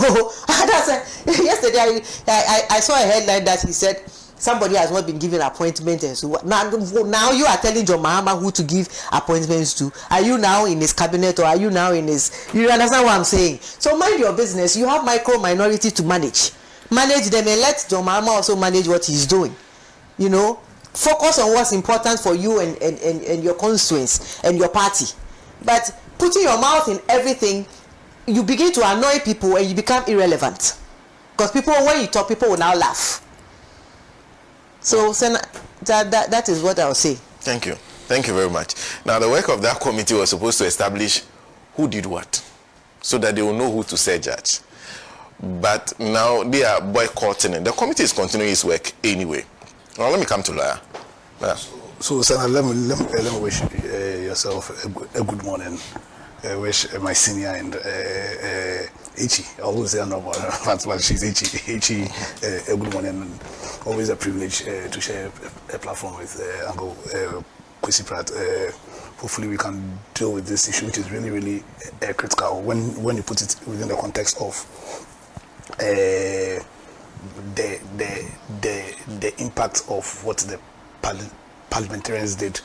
yesterday I saw a headline that he said somebody has not been given appointment, and so now you are telling John Mahama who to give appointments to. Are you now in his cabinet, or are you now in his? You understand what I'm saying? So mind your business. You have minority to manage them, and let John Mahama also manage what he's doing. You know, focus on what's important for you and your constituents and your party. But putting your mouth in everything, you begin to annoy people and you become irrelevant, because people, when you talk, people will now laugh. So that is what I'll say. Thank you very much. Now, the work of that committee was supposed to establish who did what, so that they will know who to say judge. But now they are boycotting it. The committee is continuing its work anyway. Now let me come to lawyer. So Senator, let me wish yourself a good morning. Wish my senior and Ichi, I always say no more, but she's Ichi, a good morning, and always a privilege to share a platform with Uncle Kwesi Pratt. Hopefully we can deal with this issue, which is really, really critical when you put it within the context of the impact of what the parliamentarians did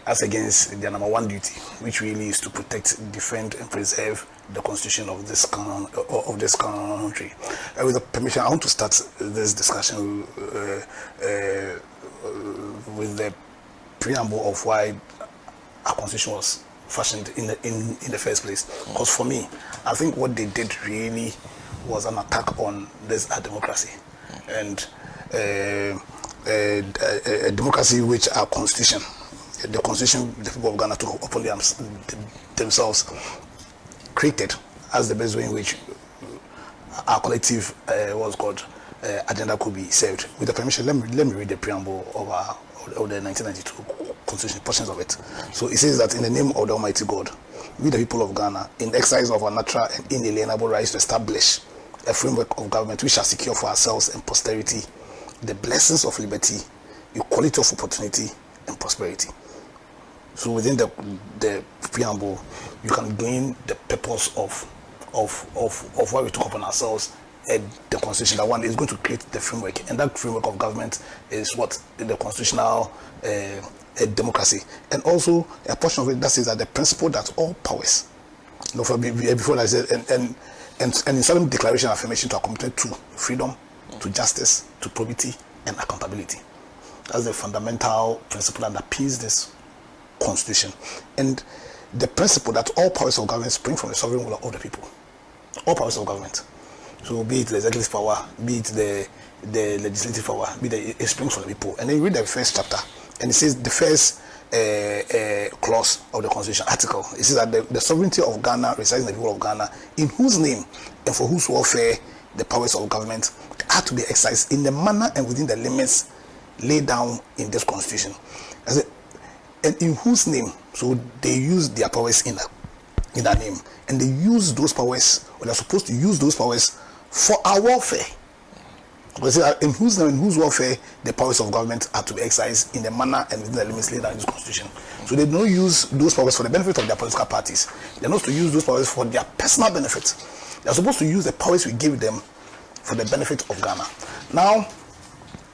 as against their number one duty, which really is to protect, defend, and preserve the constitution of this country. With the permission, I want to start this discussion with the preamble of why our constitution was fashioned in the first place. Because for me, I think what they did really was an attack on this democracy, and a democracy which our constitution, the constitution the people of Ghana took upon themselves, created as the best way in which our collective agenda could be served. With the permission, let me read the preamble of the 1992 constitution, portions of it. So it says that in the name of the Almighty God, we the people of Ghana, in exercise of our natural and inalienable rights to establish a framework of government which shall secure for ourselves and posterity the blessings of liberty, equality of opportunity, and prosperity. So within the preamble, you can glean the purpose of why we took upon ourselves the constitution. That one is going to create the framework, and that framework of government is what the constitutional democracy, and also a portion of it that says that the principle that all powers, before I said, and in solemn declaration affirmation to our commitment to freedom, to justice, to probity, and accountability. That's the fundamental principle that underpins this constitution, and the principle that all powers of government spring from the sovereign will of the people. All powers of government, so be it the executive power, be it the legislative power, it springs from the people. And then you read the first chapter, and it says the first clause of the constitution, article, it says that the sovereignty of Ghana resides in the people of Ghana, in whose name and for whose welfare the powers of government are to be exercised in the manner and within the limits laid down in this constitution. And in whose name, so they use their powers in that name, and they use those powers, or they're supposed to use those powers for our welfare. In whose name and whose welfare the powers of government are to be exercised in the manner and within the limits laid down in this constitution. So they don't use those powers for the benefit of their political parties. They're not to use those powers for their personal benefit. They're supposed to use the powers we give them for the benefit of Ghana. Now,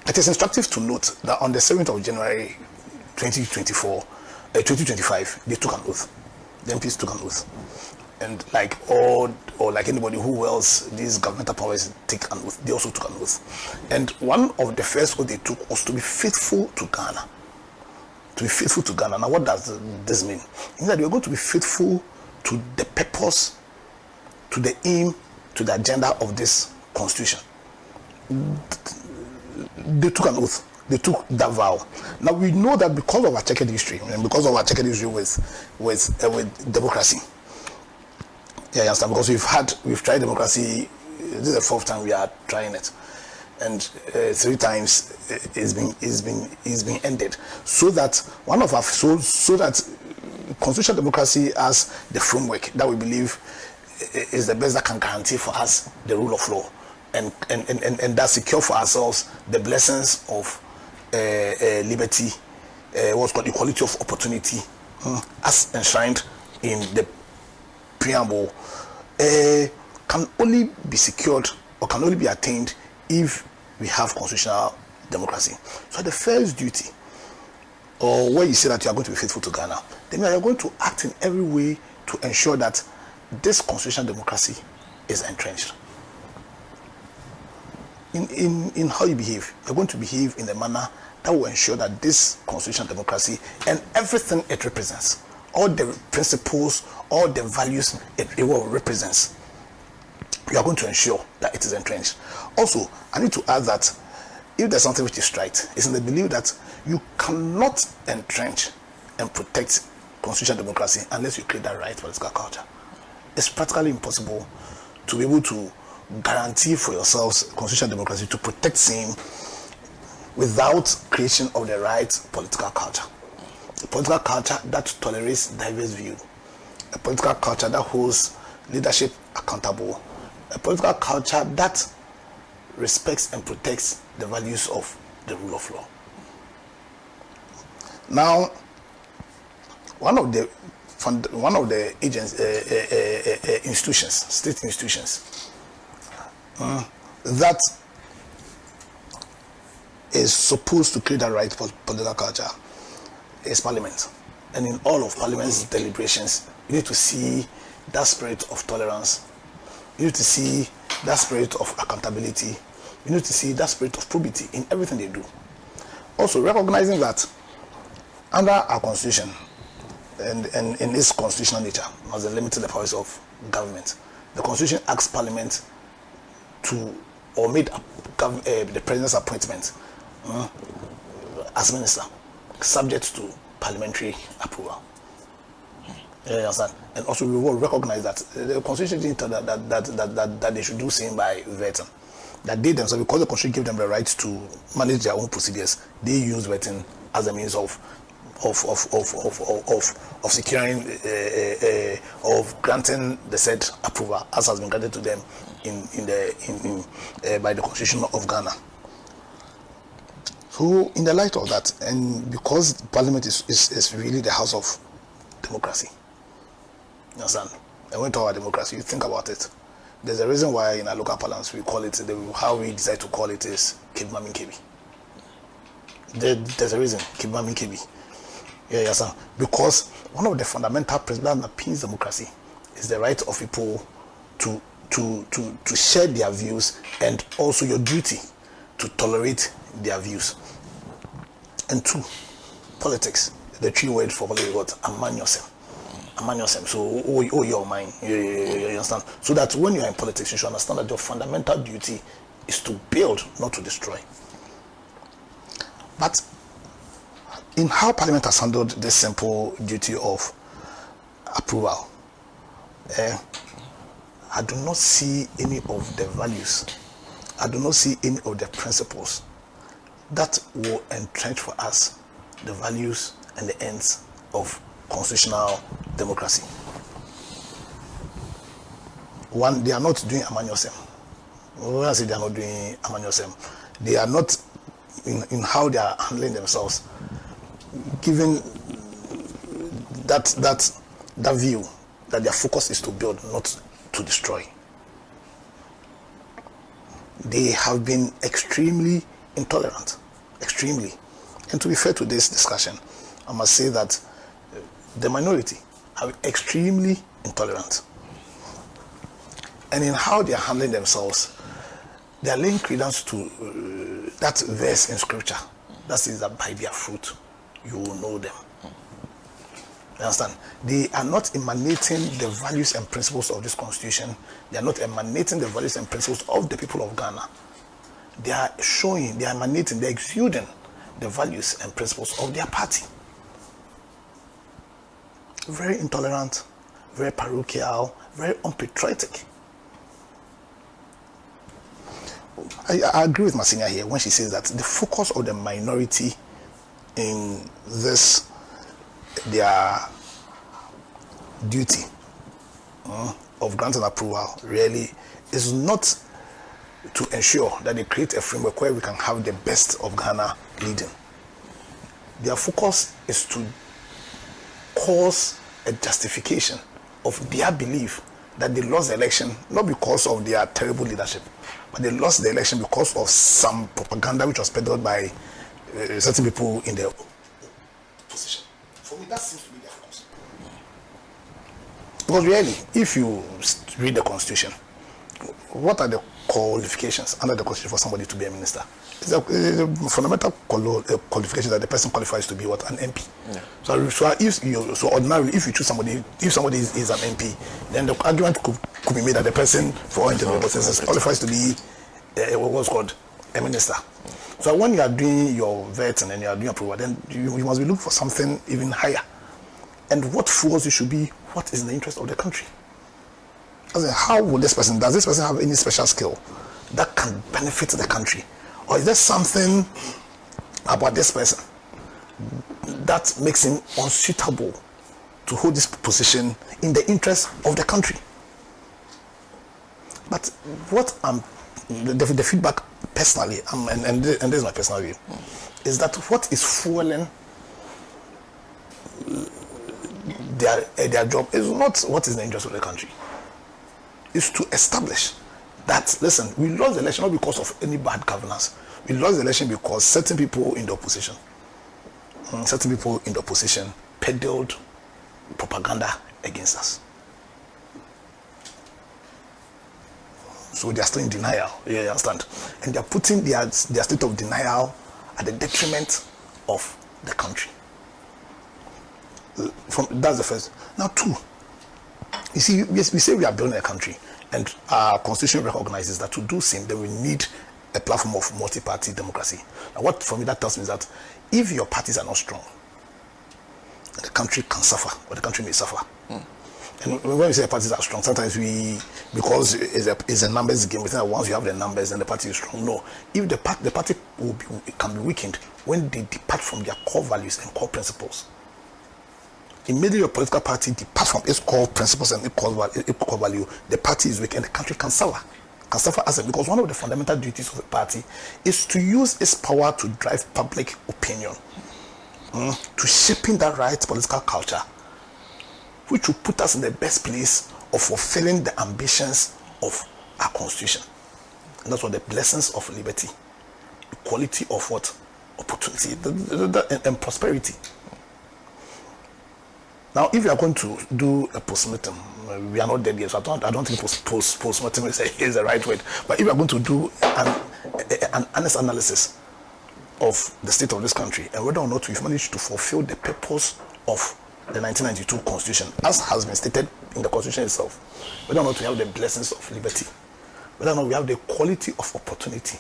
it is instructive to note that on the 7th of January 2025, they took an oath. The MPs took an oath. And like anybody who else these governmental powers take an oath, they also took an oath. And one of the first oath they took was to be faithful to Ghana. to be faithful to Ghana. Now, what does this mean? It means that you're going to be faithful to the purpose, to the aim, to the agenda of this constitution. They took an oath. They took that vow. Now we know that because of our checkered history and because of our checkered history with democracy. Yeah, you understand? Because we've tried democracy. This is the 4th time we are trying it, and 3 times it's been ended. So that one of our so that constitutional democracy as the framework that we believe is the best that can guarantee for us the rule of law, and that secure for ourselves the blessings of liberty, what's called equality of opportunity, as enshrined in the preamble, can only be secured or can only be attained if we have constitutional democracy. So the first duty, or where you say that you are going to be faithful to Ghana, then you are going to act in every way to ensure that this constitutional democracy is entrenched. In how you behave, you're going to behave in a manner that will ensure that this constitutional democracy and everything it represents, all the principles, all the values it represents, you are going to ensure that it is entrenched. Also, I need to add that if there's something which is right, it's in the belief that you cannot entrench and protect constitutional democracy unless you create that right political culture. It's practically impossible to be able to guarantee for yourselves constitutional democracy, to protect same, without creation of the right political culture. A political culture that tolerates diverse view, a political culture that holds leadership accountable, a political culture that respects and protects the values of the rule of law. Now, one of the institutions, state institutions, that is supposed to create the right political culture is Parliament. And in all of Parliament's deliberations, you need to see that spirit of tolerance. You need to see that spirit of accountability. You need to see that spirit of probity in everything they do. Also, recognizing that under our constitution and in its constitutional nature, as limited the powers of government, the constitution asks Parliament to, or made the president's appointment as minister subject to parliamentary approval. You understand? And also we will recognize that the constitution didn't tell that they should do same by vetting. That they themselves, because the constitution gave them the right to manage their own procedures, they use vetting as a means of securing of granting the said approval, as has been granted to them by the Constitution of Ghana. So, in the light of that, and because Parliament is really the house of democracy, you understand? And when we talk about democracy, you think about it. There's a reason why in our local parlance we call it, how we decide to call it is Kibmamin Kebi. There's a reason, Kibmamin Kebi. Yeah, yes, sir. Because one of the fundamental principles that underpins democracy is the right of people to share their views, and also your duty to tolerate their views. And 2, politics. The 3 word for politics got amanyosem. Amanyosem. So, oh, your mind. You understand? So that when you are in politics, you should understand that your fundamental duty is to build, not to destroy. But in how Parliament has handled this simple duty of approval, I do not see any of the values, I do not see any of the principles that will entrench for us the values and the ends of constitutional democracy. One, they are not doing amanyosem. When I say they are not doing amanyosem, they are not in how they are handling themselves, given that view that their focus is to build, not to destroy. They have been extremely intolerant, extremely. And to be fair to this discussion, I must say that the minority are extremely intolerant. And in how they are handling themselves, they are laying credence to that verse in scripture that says that by their fruit you will know them. You understand? They are not emanating the values and principles of this constitution. They are not emanating the values and principles of the people of Ghana. They are showing, they are emanating, they are exuding the values and principles of their party. Very intolerant, very parochial, very unpatriotic. I agree with my senior here when she says that the focus of the minority in this, their duty of granting approval really is not to ensure that they create a framework where we can have the best of Ghana leading. Their focus is to cause a justification of their belief that they lost the election not because of their terrible leadership, but they lost the election because of some propaganda which was peddled by certain people in their position. For me, that seems to be their focus. Because really, if you read the constitution, what are the qualifications under the constitution for somebody to be a minister? It's a fundamental qualification that the person qualifies to be what? An MP. Yeah. So ordinarily, if you choose somebody, if somebody is an MP, then the argument could be made that the person, for all intents and purposes, qualifies to be what's called a minister. So when you are doing your vetting and you are doing approval, then you must be looking for something even higher. And what force it should be, what is in the interest of the country? As in, how will does this person have any special skill that can benefit the country? Or is there something about this person that makes him unsuitable to hold this position in the interest of the country? But what the feedback personally, and this is my personal view, is that what is fueling their job is not what is in the interest of the country. Is to establish that, listen, we lost the election not because of any bad governance. We lost the election because certain people in the opposition, peddled propaganda against us. So they are still in denial, you understand? And they are putting their state of denial at the detriment of the country. That's the first. Now, two, you see, we say we are building a country, and our constitution recognizes that to do so, then we need a platform of multi-party democracy. Now, what for me that tells me is that if your parties are not strong, the country can suffer, or the country may suffer. And when we say parties are strong, sometimes because it's a numbers game, we think that once you have the numbers, then the party is strong. No, if the party can be weakened when they depart from their core values and core principles. Immediately your political party departs from its core principles and its core value, the party is weak and the country can suffer. Because one of the fundamental duties of the party is to use its power to drive public opinion, to shaping that right political culture, which will put us in the best place of fulfilling the ambitions of our constitution. And that's what the blessings of liberty, equality of what? Opportunity and prosperity. Now, if you are going to do a postmortem, we are not dead yet, so I don't think postmortem is the right word. But if you are going to do an honest analysis of the state of this country and whether or not we've managed to fulfill the purpose of the 1992 Constitution, as has been stated in the Constitution itself, whether or not we have the blessings of liberty, whether or not we have the quality of opportunity,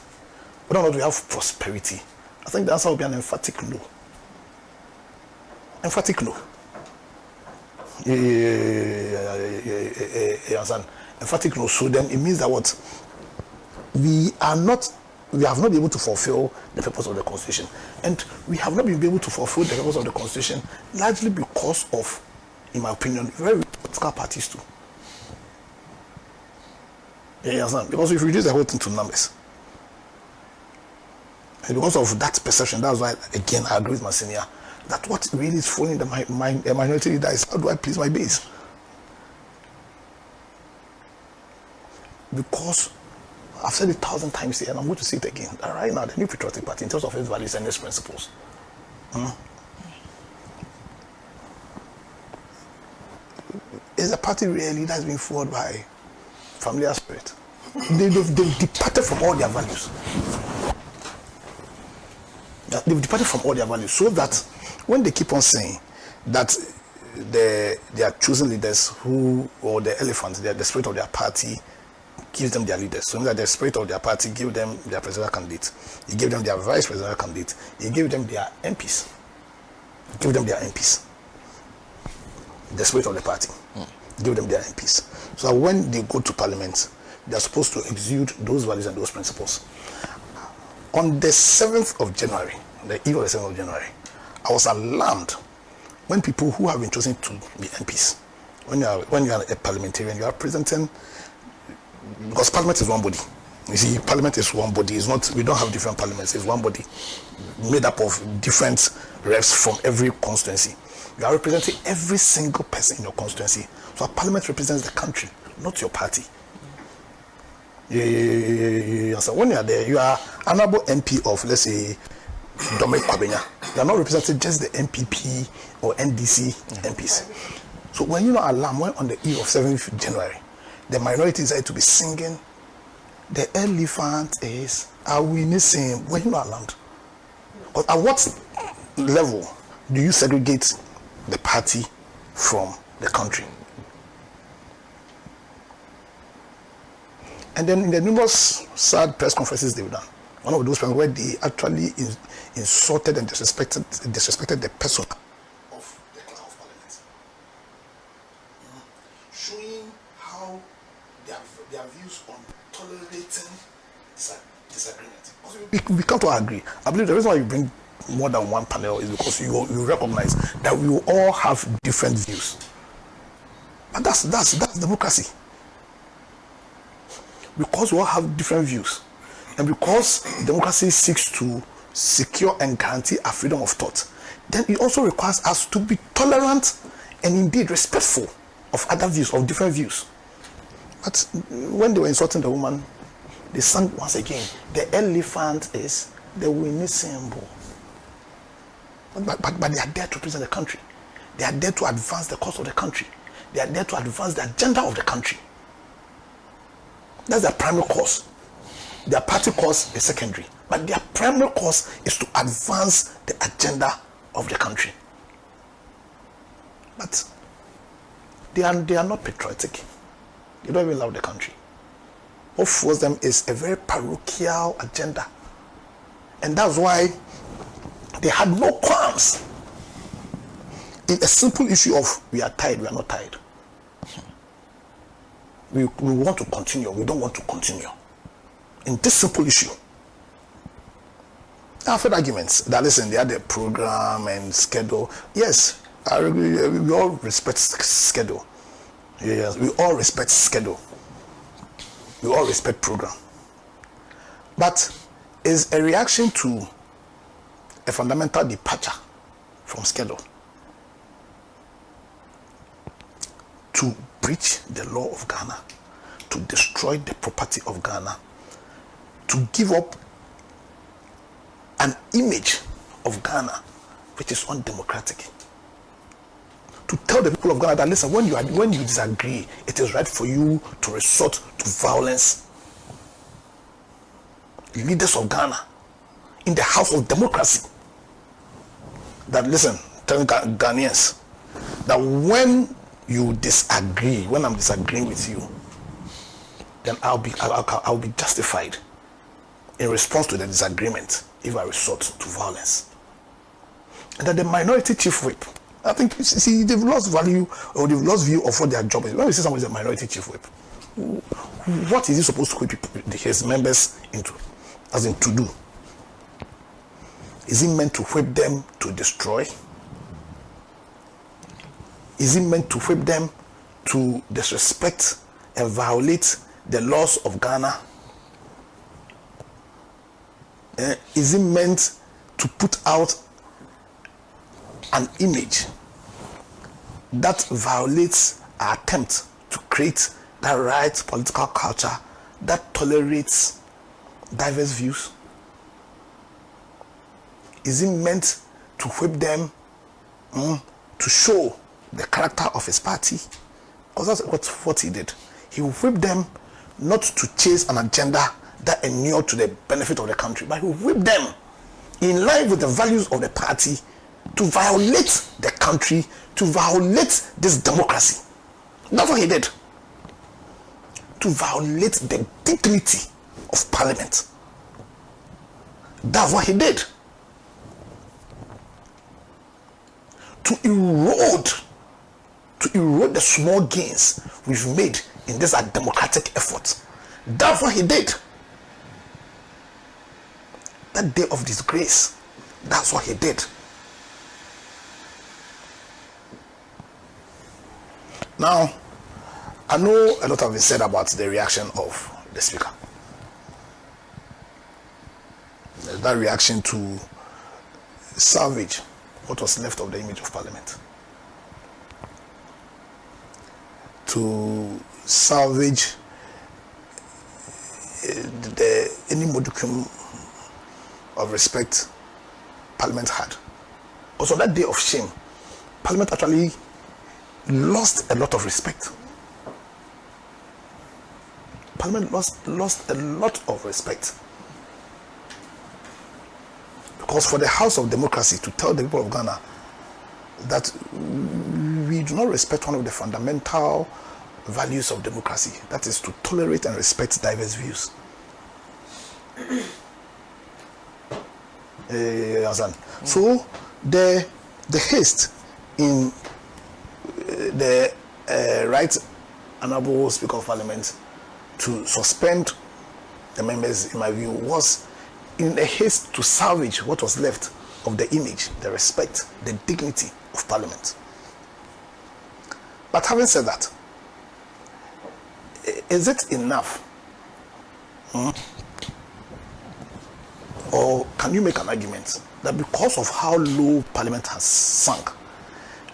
whether or not we have prosperity, I think the answer will be an emphatic no. Emphatic no. Emphatic no. So then it means that what we have not been able to fulfill the purpose of the Constitution, and we have not been able to fulfill the purpose of the Constitution largely because of, in my opinion, very political parties too. You understand? Because if you reduce the whole thing to numbers, and because of that perception, that's why again I agree with my senior that what really is following the minority leader is, how do I please my base? Because I've said it 1,000 times here, and I'm going to say it again, that right now the New Patriotic Party, in terms of its values and its principles, is a party really that's been forward by familiar spirit. They've departed from all their values. They've departed from all their values, so that when they keep on saying that they are choosing leaders who, or the elephants, the spirit of their party gives them their leaders. So that the spirit of their party give them their presidential candidate. You give them their vice presidential candidate. You give them their MPs. Give them their MPs. The spirit of the party. Give them their MPs. So that when they go to parliament, they are supposed to exude those values and those principles. On the 7th of January, the eve of the 7th of January, I was alarmed when people who have been chosen to be MPs, when you are a parliamentarian, you are presenting, because parliament is one body. You see, parliament is one body. It's not, we don't have different parliaments. It's one body made up of different reps from every constituency. You are representing every single person in your constituency. So a parliament represents the country, not your party. So when you are there, you are honorable MP of, let's say, Dominic Kwabenya. You are not representing just the MPP or NDC MPs. So when you know alarm, when on the eve of 7th January, the minority decided to be singing, the elephant is a winning sing. When you know alarmed, but at what level do you segregate the party from the country? And then in the numerous sad press conferences they've done, one of those times where they actually insulted and disrespected the person of the Clan of Parliament, showing how their views on tolerating disagreement. We come to agree. I believe the reason why you bring more than one panel is because you recognize that we will all have different views. And that's democracy. Because we all have different views, and because democracy seeks to secure and guarantee our freedom of thought, then it also requires us to be tolerant and indeed respectful of other views, of different views. But when they were insulting the woman, they sang once again, the elephant is the winning symbol. But they are there to represent the country. They are there to advance the cause of the country. They are there to advance the agenda of the country. That's their primary cause. Their party cause is secondary, but their primary cause is to advance the agenda of the country. But they are not patriotic. They don't even love the country. What fuels them is a very parochial agenda, and that's why they had no qualms in a simple issue of we are tired, we are not tired. We want to continue, we don't want to continue. In this simple issue. I've heard arguments that, listen, they had their program and schedule. Yes, I agree, we all respect schedule. Yes, we all respect schedule. We all respect program. But is a reaction to a fundamental departure from schedule to breach the law of Ghana, to destroy the property of Ghana, to give up an image of Ghana which is undemocratic, to tell the people of Ghana that, listen, when you disagree, it is right for you to resort to violence. Leaders of Ghana in the house of democracy, that, listen, telling Ghanaians that when you disagree, when I'm disagreeing with you, then I'll be justified in response to the disagreement if I resort to violence. And that the minority chief whip, I think, see, they've lost value, or they've lost view of what their job is. When we see somebody is a minority chief whip, what is he supposed to whip his members into, as in to do? Is he meant to whip them to destroy? Is it meant to whip them to disrespect and violate the laws of Ghana? Is it meant to put out an image that violates our attempt to create that right political culture that tolerates diverse views? Is it meant to whip them to show the character of his party? Because that's what he did. He whipped them not to chase an agenda that inured to the benefit of the country, but he whipped them in line with the values of the party to violate the country, to violate this democracy. That's what he did. To violate the dignity of Parliament. That's what he did. To erode the small gains we've made in this democratic effort. That's what he did. That day of disgrace, that's what he did. Now, I know a lot has been said about the reaction of the Speaker. That reaction to salvage what was left of the image of Parliament. To salvage any modicum of respect Parliament had. Also, that day of shame, Parliament actually lost a lot of respect. Parliament lost a lot of respect. Because for the House of Democracy to tell the people of Ghana that we do not respect one of the fundamental values of democracy, that is to tolerate and respect diverse views. So the haste in the Right Honourable Speaker of Parliament to suspend the members, in my view, was in a haste to salvage what was left of the image, the respect, the dignity of Parliament. But having said that, is it enough? Or can you make an argument that because of how low Parliament has sunk,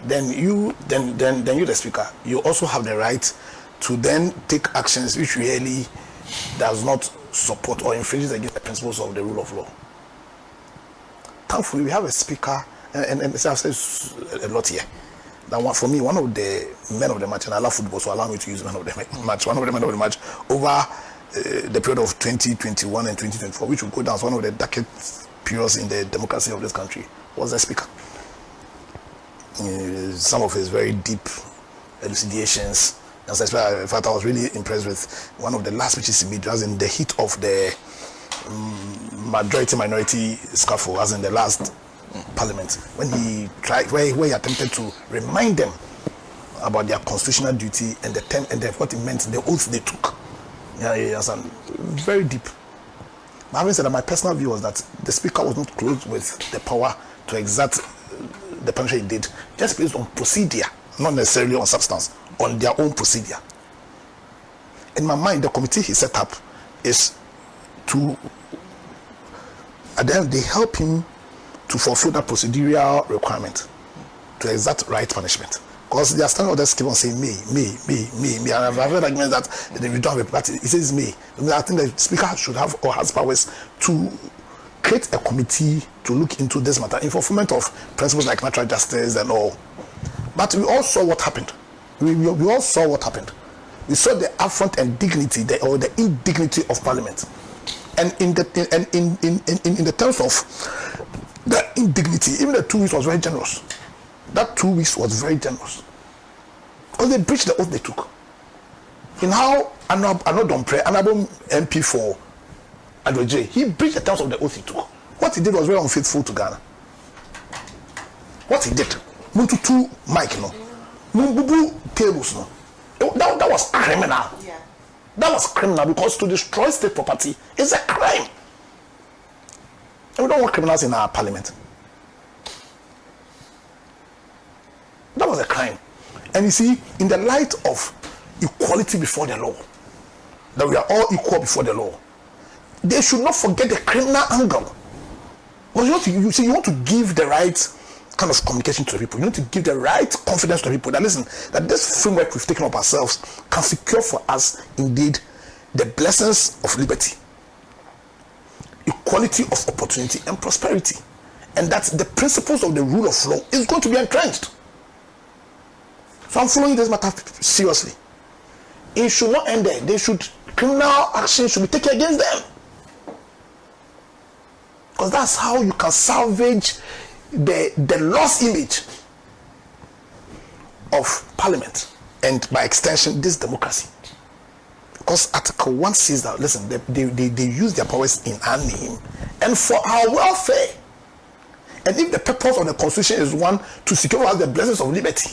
then you, the Speaker, you also have the right to then take actions which really does not support or infringes against the principles of the rule of law? Thankfully, we have a Speaker, and I've said a lot here. That one, for me, one of the men of the match, and I love football, so allow me to use man of the match. One of the men of the match over the period of 2021 and 2024, which will go down as one of the darkest periods in the democracy of this country, was the Speaker. Some of his very deep elucidations. In fact, I was really impressed with one of the last speeches he made, as in the heat of the majority-minority scuffle, as in the last Parliament, when he tried, where he attempted to remind them about their constitutional duty and what it meant, the oath they took. Very deep. But having said that, my personal view was that the Speaker was not clothed with the power to exert the punishment he did, just based on procedure, not necessarily on substance, on their own procedure. In my mind, the committee he set up is to, at the end, they help him to fulfill that procedural requirement to exert right punishment. Because they are standing orders keep on saying me. And I've heard arguments that they don't have a party. It says me. I think the Speaker should have or has powers to create a committee to look into this matter in fulfillment of principles like natural justice and all. But we all saw what happened. We all saw what happened. We saw the affront and dignity, or the indignity of Parliament. And in the terms of the indignity, even the 2 weeks was very generous. That 2 weeks was very generous. Because they breached the oath they took. In how Honourable MP for Adwoje, he breached the terms of the oath he took. What he did was very unfaithful to Ghana. What he did, Muntu Mike, no, Mumbubu tables, no, that was criminal. Yeah. That was criminal, because to destroy state property is a crime. And we don't want criminals in our Parliament. That was a crime. And you see, in the light of equality before the law, that we are all equal before the law, they should not forget the criminal angle. Because you want to give the right kind of communication to the people. You need to give the right confidence to the people that, listen, that this framework we've taken up ourselves can secure for us indeed the blessings of liberty, equality of opportunity, and prosperity, and that the principles of the rule of law is going to be entrenched. So I'm following this matter seriously. It should not end there. Criminal action should be taken against them, because that's how you can salvage the lost image of Parliament, and by extension, this democracy. Because Article 1 says that, listen, they use their powers in our name and for our welfare. And if the purpose of the Constitution is one, to secure us the blessings of liberty,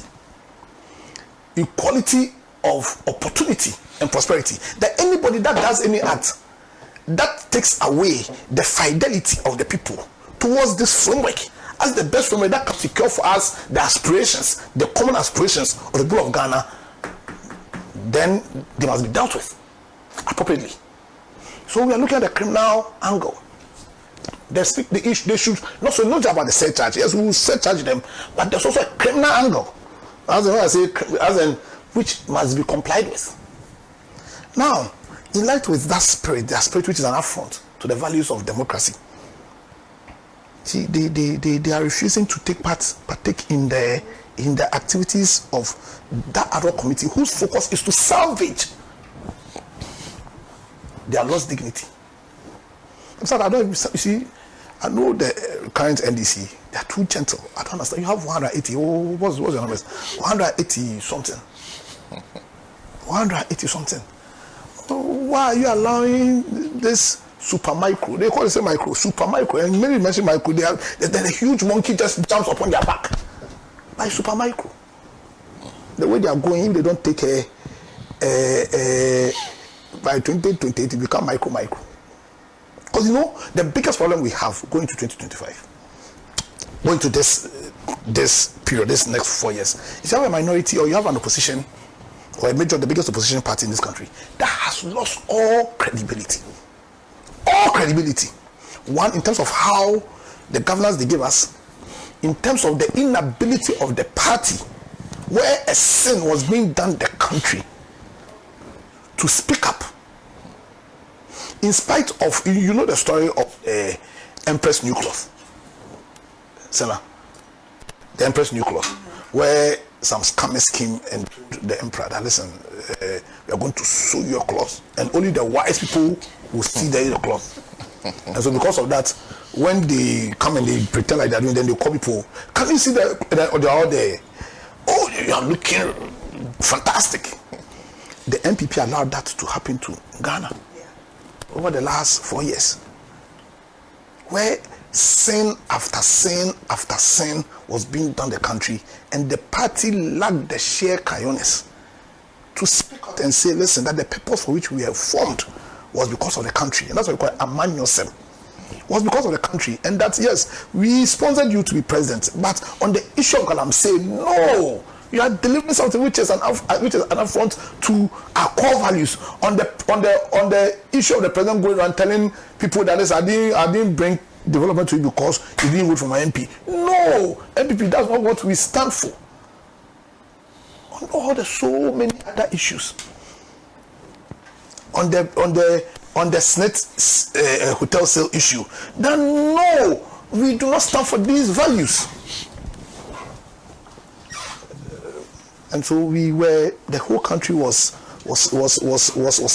equality of opportunity and prosperity, that anybody that does any act that takes away the fidelity of the people towards this framework as the best framework that can secure for us the aspirations, the common aspirations of the people of Ghana, then they must be dealt with appropriately. So we are looking at the criminal angle. They should not just about the surcharge. Yes, we will surcharge them, but there's also a criminal angle, as I say, which must be complied with. Now, in light with that spirit, the spirit which is an affront to the values of democracy, see, they are refusing to partake in the activities of that ad hoc committee whose focus is to salvage their lost dignity. I know the current NDC, they are too gentle. I don't understand. You have 180. What's your numbers? 180 something. 180 something. Why are you allowing this super micro? They call it micro, super micro. And maybe mention micro. Then a huge monkey just jumps upon their back. By super micro. The way they are going, if they don't take by 2028, it become micro. Because the biggest problem we have going to 2025, going to this period, this next 4 years, is you have a minority or you have an opposition or the biggest opposition party in this country that has lost all credibility. All credibility. One, in terms of how the governance they give us, in terms of the inability of the party where a sin was being done in the country to speak up. In spite of, the story of Empress New Cloth, Senna, the Empress New Cloth, where some scammers came and told the emperor that, listen, we are going to sew your cloth, and only the wise people will see the cloth. And so because of that, when they come and they pretend like they're doing, then they call people, can you see they're all there? Oh, you are looking fantastic. The MPP allowed that to happen to Ghana over the last 4 years, where sin after sin after sin was being done in the country, and the party lacked the sheer cojones to speak out and say, listen, that the purpose for which we have formed was because of the country. And that's what we call Amanyosem. Was because of the country. And that, yes, we sponsored you to be president, but on the issue of Galamsey, no, you are delivering something which is an affront to our core values. On the issue of the president going around telling people that, listen, I didn't bring development to you because you didn't vote for my MP. No, MPP, that's not what we stand for. On all the so many other issues. On the SNET hotel sale issue, then no, we do not stand for these values. And so the whole country was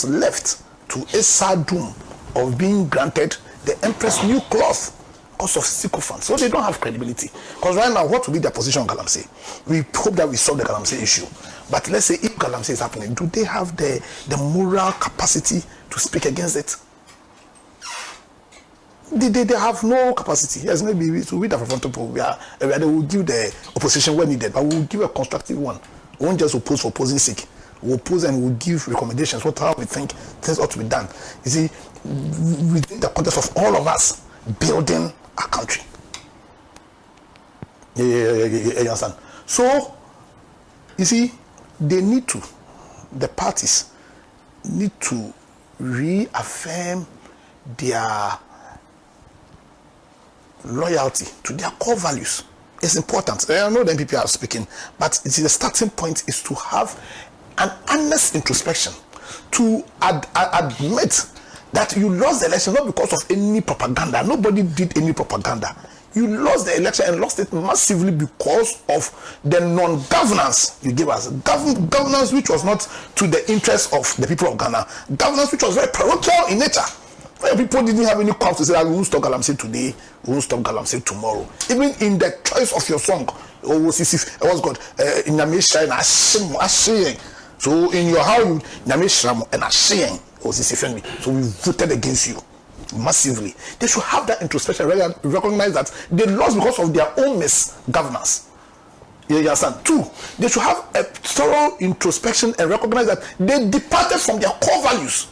left to a sad doom of being granted the Empress New Cloth because of sycophants. So they don't have credibility. Because right now, what will be their position on Galamsey? We hope that we solve the Galamsey issue. But let's say if Galamsey is happening, do they have the moral capacity to speak against it? They have no capacity. Yes, maybe we have a front of they will give the opposition when needed, but we will give a constructive one. We won't just oppose for opposing sake. We'll oppose and we'll give recommendations, how we think things ought to be done. You see, within the context of all of us building our country. You understand? So, you see, the parties need to reaffirm their loyalty to their core values. It's important. I know the MPP are speaking, but the starting point is to have an honest introspection, to admit that you lost the election not because of any propaganda. Nobody did any propaganda. You lost the election and lost it massively because of the non-governance you gave us. Governance which was not to the interest of the people of Ghana. Governance which was very parochial in nature. Where people didn't have any cause to say that we won't stop galamsey today, we won't stop galamsey tomorrow. Even in the choice of your song, what's God? So in your house, so we voted against you massively. They should have that introspection, recognize that they lost because of their own misgovernance. You understand? 2, they should have a thorough introspection and recognize that they departed from their core values.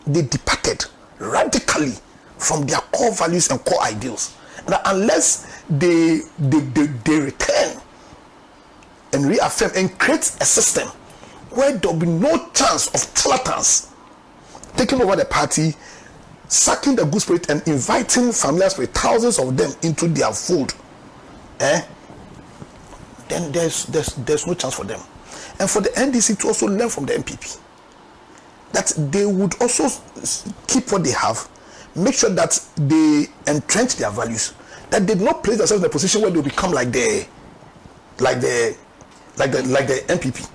They departed radically from their core values and core ideals. And unless they return and reaffirm and create a system where there will be no chance of charlatans taking over the party, sucking the good spirit and inviting familiar spirit, thousands of them into their fold, then there's no chance for them. And for the NDC to also learn from the MPP that they would also keep what they have, make sure that they entrench their values, that they do not place themselves in a position where they become like the MPP.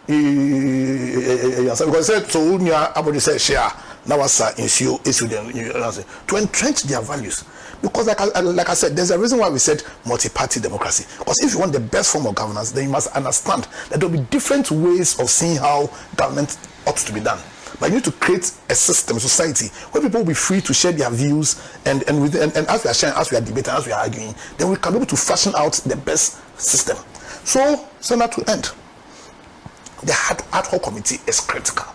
Because so about the share now issue to entrench their values. Because like I said, there's a reason why we said multi-party democracy. Because if you want the best form of governance, then you must understand that there will be different ways of seeing how government ought to be done. But you need to create a system, a society where people will be free to share their views, and as we are sharing, as we are debating, as we are arguing, then we can be able to fashion out the best system. So that to end, the ad hoc committee is critical.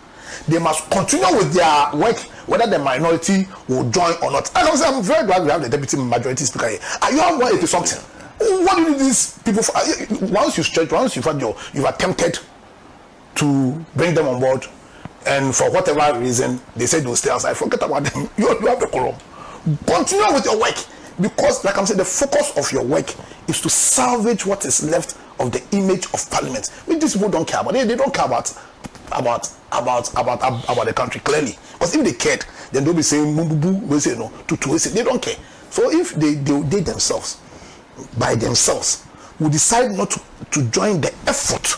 They must continue with their work, whether the minority will join or not. And I'm very glad we have the deputy majority speaker here. Are you 180 something? What do you need these people for? Once you've attempted to bring them on board, and for whatever reason they say they'll stay outside, forget about them. You have the quorum. Continue with your work, because like I'm saying, the focus of your work is to salvage what is left of the image of Parliament, which these people don't care about. They don't care about the country, clearly. Because if they cared, then they'll be saying we say no, they don't care. So if they themselves, by themselves, will decide not to join the effort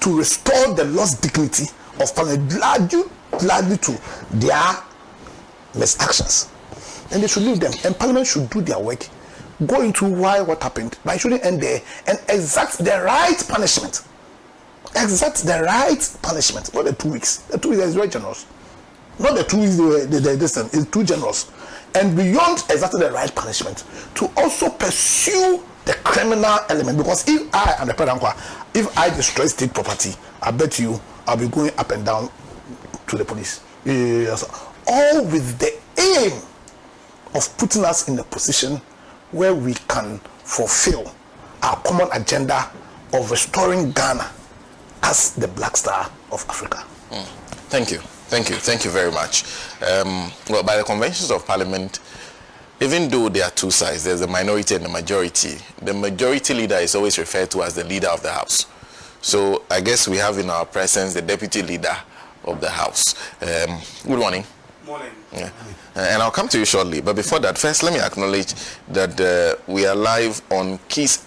to restore the lost dignity of Parliament, largely to their misactions, then they should leave them, and Parliament should do their work, go into what happened, but it shouldn't end there, and exact the right punishment. Exact the right punishment, not the 2 weeks. The 2 weeks is very generous. Not the 2 weeks, the distance is too generous. And beyond exactly the right punishment, to also pursue the criminal element. Because if I am the president, if I destroy state property, I bet you I'll be going up and down to the police. Yes. All with the aim of putting us in a position where we can fulfill our common agenda of restoring Ghana as the Black Star of Africa. Thank you very much. Well, by the conventions of Parliament, even though there are two sides, there's the minority and the majority. The majority leader is always referred to as the leader of the House. So I guess we have in our presence the deputy leader of the House. Good morning. Morning. Yeah. And I'll come to you shortly. But before that, first let me acknowledge that we are live on Keys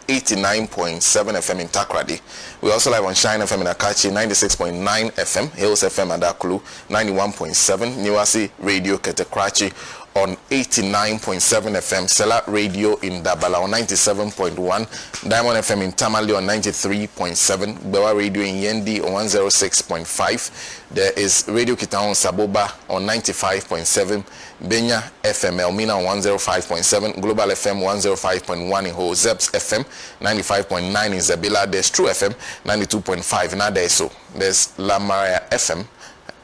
89.7 FM in Takrady. We're also live on Shine FM in Akachi, 96.9 FM, Hills FM and Akulu, 91.7, Niwasi Radio Ketekrachi on 89.7 FM, Sela Radio in Dabala on 97.1, Diamond FM in Tamale on 93.7, Bewa Radio in Yendi on 106.5. There is Radio Kitaon Saboba on 95.7, Benya FM Elmina on 105.7, Global FM 105.1 in Ho, Zeps FM 95.9 in Zabila. There's True FM 92.5 in Adeso. There's La Maria FM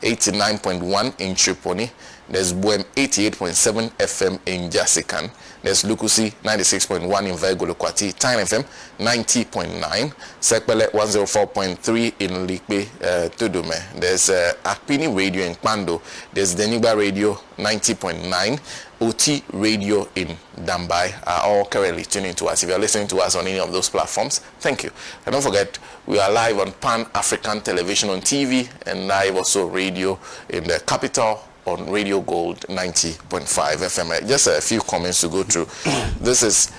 89.1 in Tripoli. There's Buem 88.7 FM in Jasikan. There's Lukusi 96.1 in Vergolokwati. Time FM 90.9. Sekpele 104.3 in Likbe Tudume. There's Akpini Radio in Kwando. There's Deniba Radio 90.9. OT Radio in Dambai are all currently tuning to us. If you're listening to us on any of those platforms, thank you. And don't forget, we are live on Pan-African Television on TV and live also radio in the capital on Radio Gold 90.5 FM. Just a few comments to go through. This is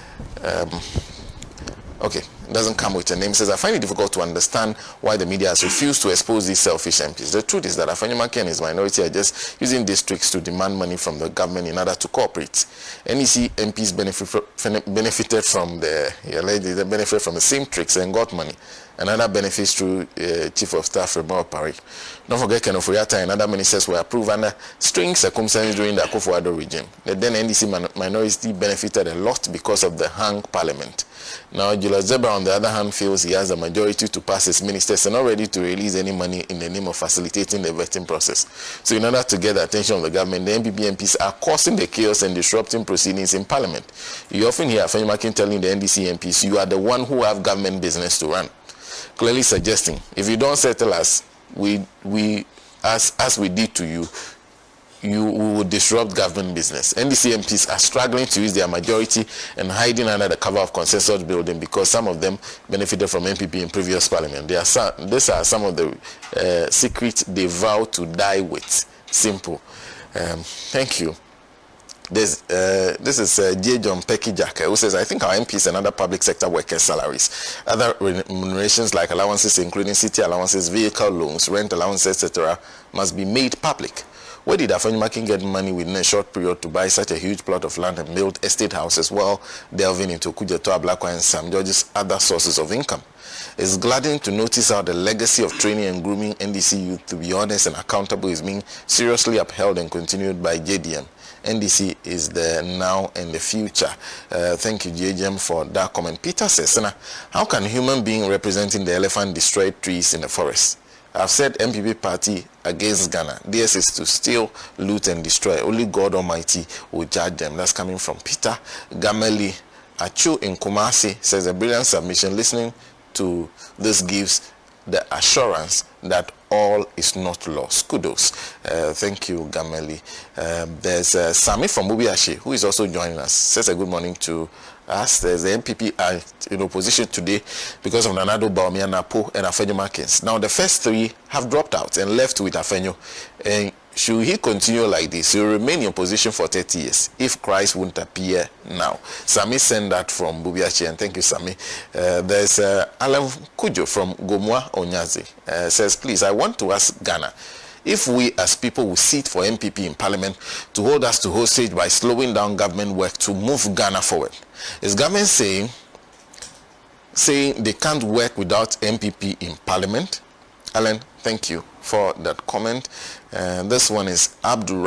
okay. doesn't come with a name, says, I find it difficult to understand why the media has refused to expose these selfish MPs. The truth is that Afenyomakin and his minority are just using these tricks to demand money from the government in order to cooperate. NEC MPs benefited from the same tricks and got money. Another benefits through Chief of Staff Emeafa. Don't forget Ken Oforiatta and other ministers were approved under strange circumstances during the Akufo-Addo regime. The then NDC minority benefited a lot because of the hung parliament. Now Julius Zebra, on the other hand, feels he has a majority to pass his ministers and not ready to release any money in the name of facilitating the vetting process. So in order to get the attention of the government, the NPP MPs are causing the chaos and disrupting proceedings in parliament. You often hear Afenyomakin telling the NDC MPs, you are the one who have government business to run. Clearly suggesting, if you don't settle us, as we did to you, you will disrupt government business. NDC MPs are struggling to use their majority and hiding under the cover of consensus building because some of them benefited from NPP in previous parliament. These are some of the secrets they vow to die with. Simple. Thank you. This is J. John Pecky Jack, who says, I think our MPs and other public sector workers' salaries, other remunerations like allowances, including city allowances, vehicle loans, rent allowances, etc., must be made public. Where did Afenyomakin get money within a short period to buy such a huge plot of land and build estate houses while delving into Kujato, Ablakwa, and Sam George's other sources of income? It's gladdening to notice how the legacy of training and grooming NDC youth to be honest and accountable is being seriously upheld and continued by JDM. NDC is the now and the future. Thank you, JGM, for that comment. Peter says, how can a human being representing the elephant destroy trees in the forest? I've said MPP party against Ghana. Theirs is to steal, loot, and destroy. Only God Almighty will judge them. That's coming from Peter. Gameli Achu in Kumasi says, a brilliant submission. Listening to this gives the assurance that all is not lost. Kudos. Thank you, Gameli. There's Sami from Bubiashi, who is also joining us. Says a good morning to us. There's the MPP are in opposition today because of Nanado Baumia, Napo, and Afenyomakin. Now, the first three have dropped out and left with Afenyo. And should he continue like this, he will remain in opposition for 30 years if Christ won't appear now. Sami sent that from Bubiachi, and thank you, Sami. There's Alan Kujo from Gomwa Onyazi. Says, please, I want to ask Ghana, if we as people will sit for MPP in parliament to hold us to hostage by slowing down government work to move Ghana forward. Is government saying they can't work without MPP in parliament? Alan, thank you for that comment. This one is Abdul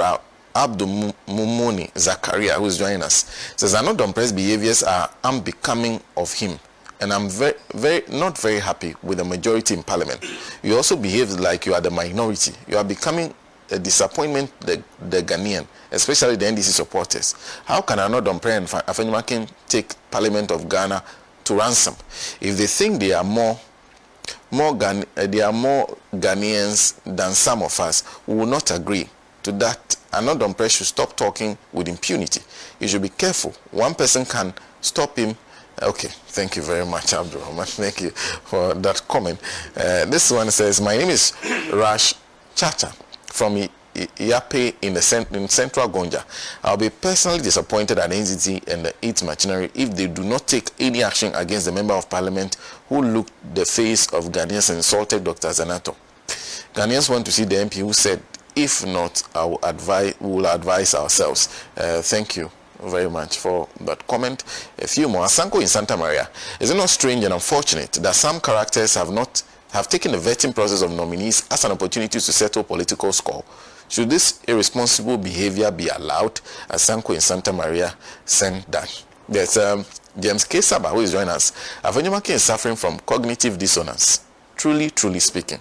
Mumuni Zakaria, who is joining us. Says, I know the impressed behaviors are unbecoming of him, and I'm not very happy with the majority in parliament. You also behave like you are the minority. You are becoming a disappointment the Ghanaian, especially the NDC supporters. How can Anodom Pre and Afenyomakin take Parliament of Ghana to ransom? If they think they are more Ghanaians than some of us, we will not agree to that. Anodom Pre should stop talking with impunity. You should be careful. One person can stop him. Okay, thank you very much, Abdul Rahman. Thank you for that comment. This one says, my name is Rash Chacha from Yape in Central Gonja. I'll be personally disappointed at NDC and its machinery if they do not take any action against the member of parliament who looked the face of Ghanaians and insulted Dr. Zanato. Ghanaians want to see the MP who said, if not, we will advise ourselves. Thank you very much for that comment. A few more. Asanko in Santa Maria. Is it not strange and unfortunate that some characters have taken the vetting process of nominees as an opportunity to settle political score? Should this irresponsible behavior be allowed? Asanko in Santa Maria sent that. There's James K. Saba, who is joining us. Afenyomakin is suffering from cognitive dissonance. Truly speaking.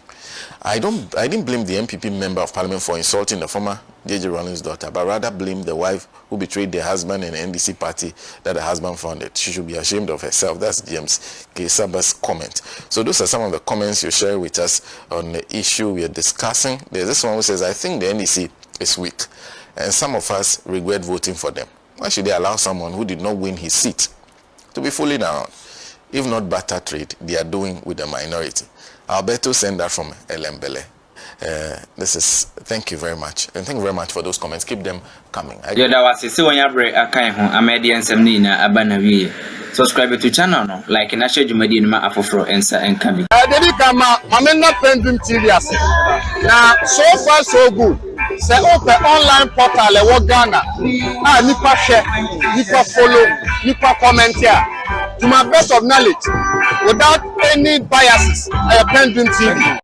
I didn't blame the MPP member of parliament for insulting the former J.J. Rawlings' daughter, but rather blame the wife who betrayed the husband and the NDC party that the husband founded. She should be ashamed of herself. That's James K. Saba's comment. So those are some of the comments you share with us on the issue we are discussing. There's this one who says, I think the NDC is weak, and some of us regret voting for them. Why should they allow someone who did not win his seat to be fooling around? If not barter trade, they are doing with the minority. Alberto sent that from Elembele. Thank you very much. And thank you very much for those comments. Keep them coming. subscribe to channel no like na share jumadi no ma afoforo ensa enka bi. Dedi kama mamena Pendream TV ase. Na so far so good. Say open online portal e wo Ghana. Nipa share, nipa follow, nipa comment here. To my best of knowledge, without any biases, Pendream TV.